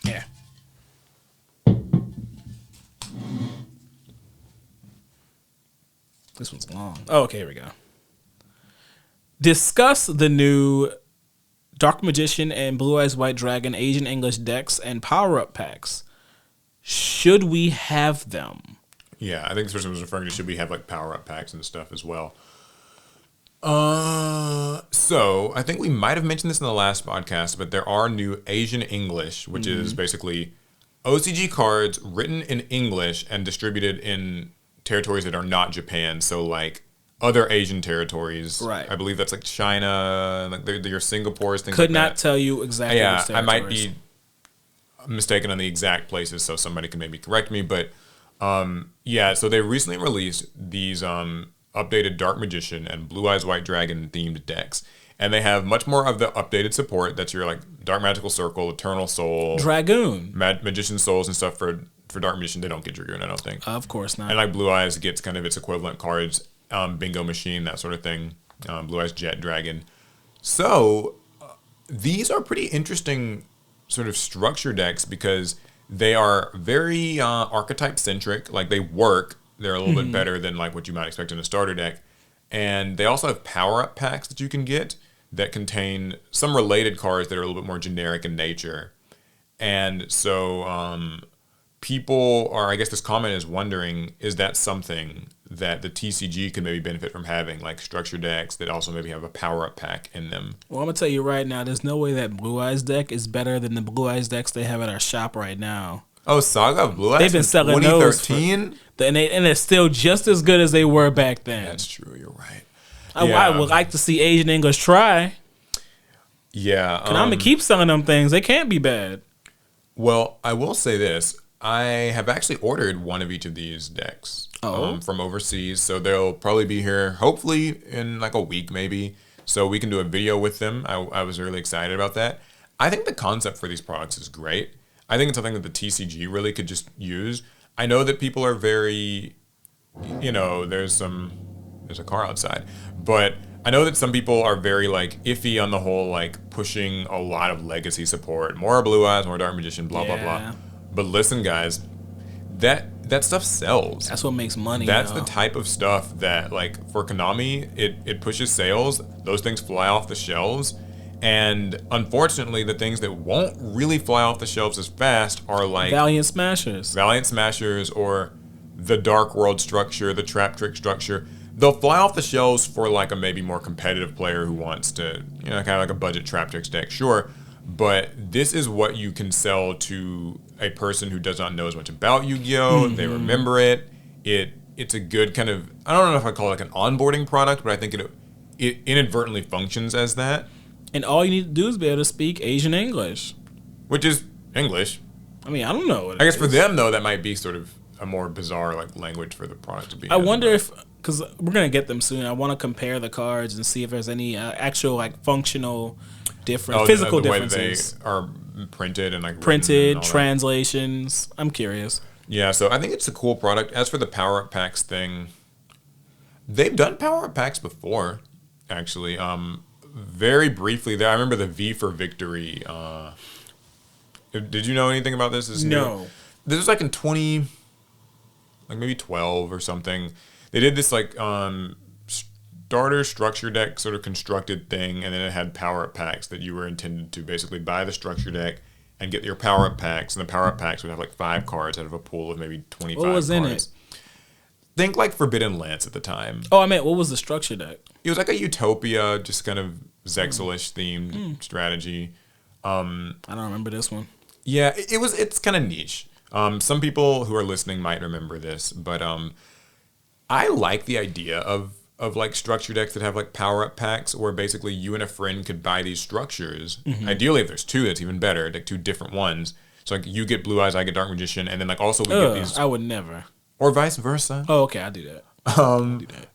Yeah. This one's long. Oh, okay, here we go. Discuss the new Dark Magician and Blue Eyes White Dragon Asian English decks and power-up packs. Should we have them? Yeah, I think this person was referring to should we have like power-up packs and stuff as well. So I think we might have mentioned this in the last podcast, but there are new Asian English, which is basically OCG cards written in English and distributed in territories that are not Japan. So like other Asian territories. Right. I believe that's like China, like your Singapore's, things Could like not that. tell you exactly. Yeah, I might be mistaken on the exact places, so somebody can maybe correct me, but yeah, so they recently released these updated Dark Magician and Blue Eyes White Dragon themed decks. And they have much more of the updated support. That's your like Dark Magical Circle, Eternal Soul, Dragoon, Magician Souls and stuff for Dark Magician. They don't get Dragoon, I don't think. Of course not. And like Blue Eyes gets kind of its equivalent cards, Bingo Machine, that sort of thing. Blue Eyes Jet Dragon. So these are pretty interesting sort of structure decks because they are very archetype centric. Like they work. They're a little bit better than like what you might expect in a starter deck. And they also have power up packs that you can get that contain some related cards that are a little bit more generic in nature. And so people are, I guess this comment is wondering, is that something that the TCG could maybe benefit from having, like structure decks that also maybe have a power up pack in them? Well, I'm going to tell you right now, there's no way that Blue Eyes deck is better than the Blue Eyes decks they have at our shop right now. Oh, Saga of Blue Eyes? They've been selling 2013? And they're still just as good as they were back then. That's true, you're right. I would like to see Asian English try. Yeah. Konami keep selling them things. They can't be bad. Well, I will say this. I have actually ordered one of each of these decks from overseas. So they'll probably be here, hopefully, in like a week maybe. So we can do a video with them. I was really excited about that. I think the concept for these products is great. I think it's something that the TCG really could just use. I know that people are very, there's a car outside, but I know that some people are very like iffy on the whole, like pushing a lot of legacy support, more Blue Eyes, more Dark Magician, blah blah blah. But listen, guys, that stuff sells. That's what makes money. That's the type of stuff that, like, for Konami, it pushes sales. Those things fly off the shelves. And unfortunately, the things that won't really fly off the shelves as fast are like Valiant Smashers. Valiant Smashers or the Dark World structure, the Trap Trick structure. They'll fly off the shelves for like a maybe more competitive player who wants to, kind of like a budget Trap Tricks deck, sure. But this is what you can sell to a person who does not know as much about Yu-Gi-Oh! They remember it. It's a good kind of, I don't know if I call it like an onboarding product, but I think it inadvertently functions as that. And all you need to do is be able to speak Asian English. Which is English. I mean, I don't know. I guess for them, though, that might be sort of a more bizarre like language for the product to be. I wonder if, because we're going to get them soon, I want to compare the cards and see if there's any actual like functional difference, physical the differences. Way they are printed and like printed, translations. I'm curious. Yeah, so I think it's a cool product. As for the power-up packs thing, they've done power-up packs before, actually. Very briefly there, I remember the V for Victory. Did you know anything about this? No. This was like in maybe 12 or something. They did this like starter structure deck sort of constructed thing, and then it had power-up packs that you were intended to basically buy the structure deck and get your power-up packs, and the power-up packs would have like 5 cards out of a pool of maybe 25 What was cards. in it? Think like Forbidden Lance at the time. Oh, I meant, what was the structure deck? It was like a Utopia, just kind of Zexalish themed strategy. I don't remember this one. Yeah, it's kind of niche. Some people who are listening might remember this, but I like the idea of like structure decks that have like power-up packs where basically you and a friend could buy these structures. Ideally, if there's 2, that's even better, like 2 different ones. So like you get Blue Eyes, I get Dark Magician, and then like also we get these. I would never. Or vice versa. Oh, okay, I do that.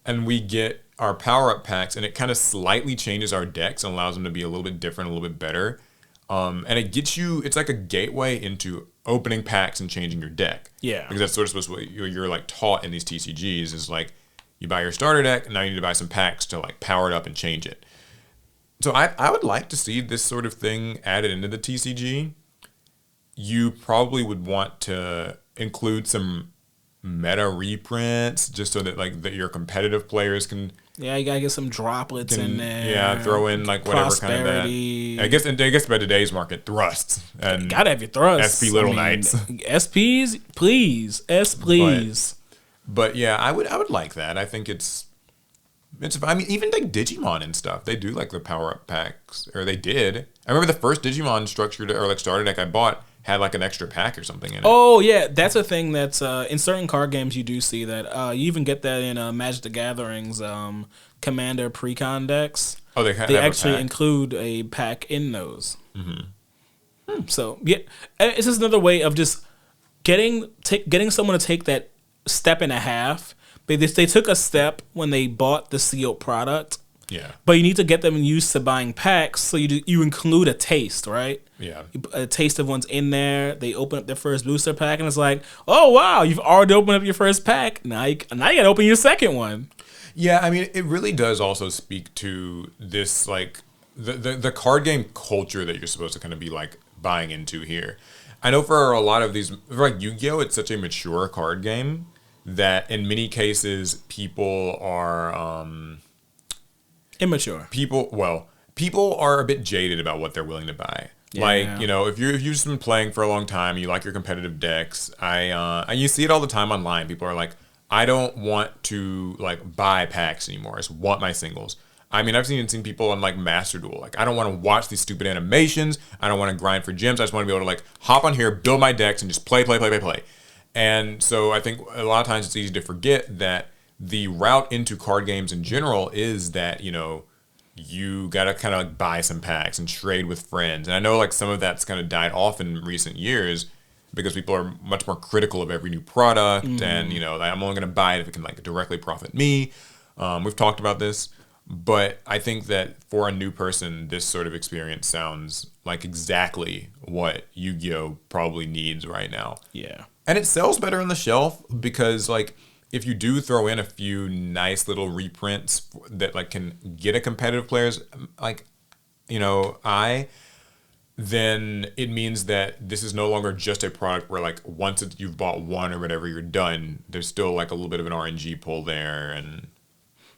And we get our power-up packs, and it kind of slightly changes our decks and allows them to be a little bit different, a little bit better. And it gets you, it's like a gateway into opening packs and changing your deck. Yeah. Because that's sort of supposed to be what you're like taught in these TCGs is like, you buy your starter deck, and now you need to buy some packs to like power it up and change it. So I would like to see this sort of thing added into the TCG. You probably would want to include some meta reprints just so that like that your competitive players can you gotta get some droplets in there. Throw in like whatever kind of that. I guess by today's market, thrusts and gotta have your thrusts. SP Little Knights. SPs, please. Please. But yeah, I would like that. I think it's I mean, even like Digimon and stuff, they do like the power up packs, or they did. I remember the first Digimon structured or like starter deck I bought had like an extra pack or something in it. Oh yeah, that's a thing that's in certain card games you do see that. You even get that in Magic the Gathering's Commander Precon decks. Oh, they actually include a pack in those. So yeah, it's just another way of just getting someone to take that step and a half. They took a step when they bought the sealed product. Yeah. But you need to get them used to buying packs, so you include a taste, right? Yeah. A taste of one's in there. They open up their first booster pack, and it's like, oh wow, you've already opened up your first pack. Now you gotta open your second one. Yeah, I mean, it really does also speak to this like the card game culture that you're supposed to kind of be like buying into here. I know for a lot of these, for like Yu-Gi-Oh, it's such a mature card game that in many cases people are immature. People are a bit jaded about what they're willing to buy. Yeah. Like, if you've just been playing for a long time, you like your competitive decks. You see it all the time online. People are like, I don't want to like buy packs anymore. I just want my singles. I mean, I've seen people on like Master Duel. Like, I don't want to watch these stupid animations. I don't want to grind for gems. I just want to be able to like hop on here, build my decks, and just play. And so I think a lot of times it's easy to forget that the route into card games in general is that, you gotta kind of like buy some packs and trade with friends. And I know like some of that's kind of died off in recent years because people are much more critical of every new product, and you know, like, I'm only gonna buy it if it can like directly profit me. We've talked about this, but I think that for a new person, this sort of experience sounds like exactly what Yu-Gi-Oh probably needs right now. Yeah. And it sells better on the shelf because, like, if you do throw in a few nice little reprints that, like, can get a competitive players, like, you know, then it means that this is no longer just a product where, like, once you've bought one or whatever, you're done. There's still, like, a little bit of an RNG pull there. And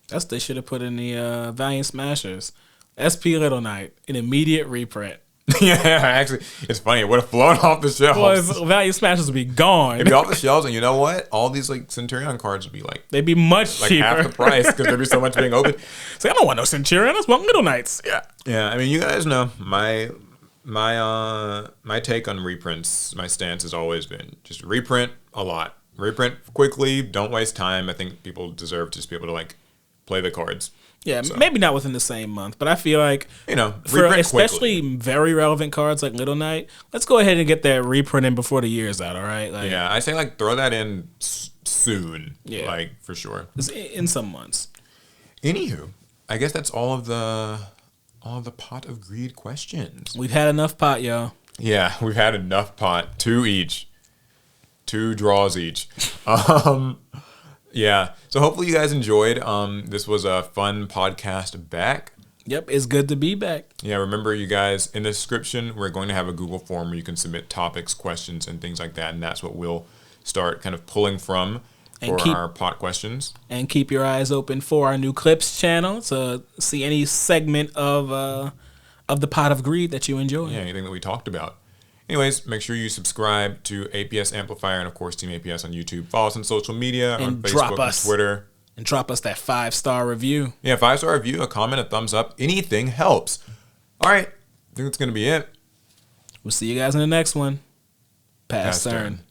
that's what they should have put in the Valiant Smashers. SP Little Knight, an immediate reprint. Yeah, actually, it's funny. It would have flown off the shelves. Boy, Valiant Smashers would be gone. It'd be off the shelves, and you know what? All these like Centurion cards would be like they'd be much cheaper, half the price because there'd be so much being open. It's like, I don't want no Centurion. I just want Little Knights. Yeah. I mean, you guys know my take on reprints. My stance has always been just reprint a lot, reprint quickly. Don't waste time. I think people deserve to just be able to like play the cards. Yeah, so. Maybe not within the same month, but I feel like, you know, for especially quickly. Very relevant cards like Little Knight, let's go ahead and get that reprint in before the year's out, all right? Like, yeah, I say like throw that in soon, like for sure. In some months. Anywho, I guess that's all of the pot of greed questions. We've had enough pot, y'all. Yeah, we've had enough pot. 2 each. 2 draws each. Yeah, so hopefully you guys enjoyed. This was a fun podcast back. Yep, it's good to be back. Yeah, remember you guys, in the description, we're going to have a Google form where you can submit topics, questions, and things like that, and that's what we'll start kind of pulling from for our pot questions. And keep your eyes open for our new clips channel to see any segment of the pot of greed that you enjoy. Yeah, anything that we talked about. Anyways, make sure you subscribe to APS Amplifier and, of course, Team APS on YouTube. Follow us on social media, on Facebook and Twitter. And drop us that 5-star review. Yeah, 5-star review, a comment, a thumbs up. Anything helps. All right. I think that's going to be it. We'll see you guys in the next one. Pass turn.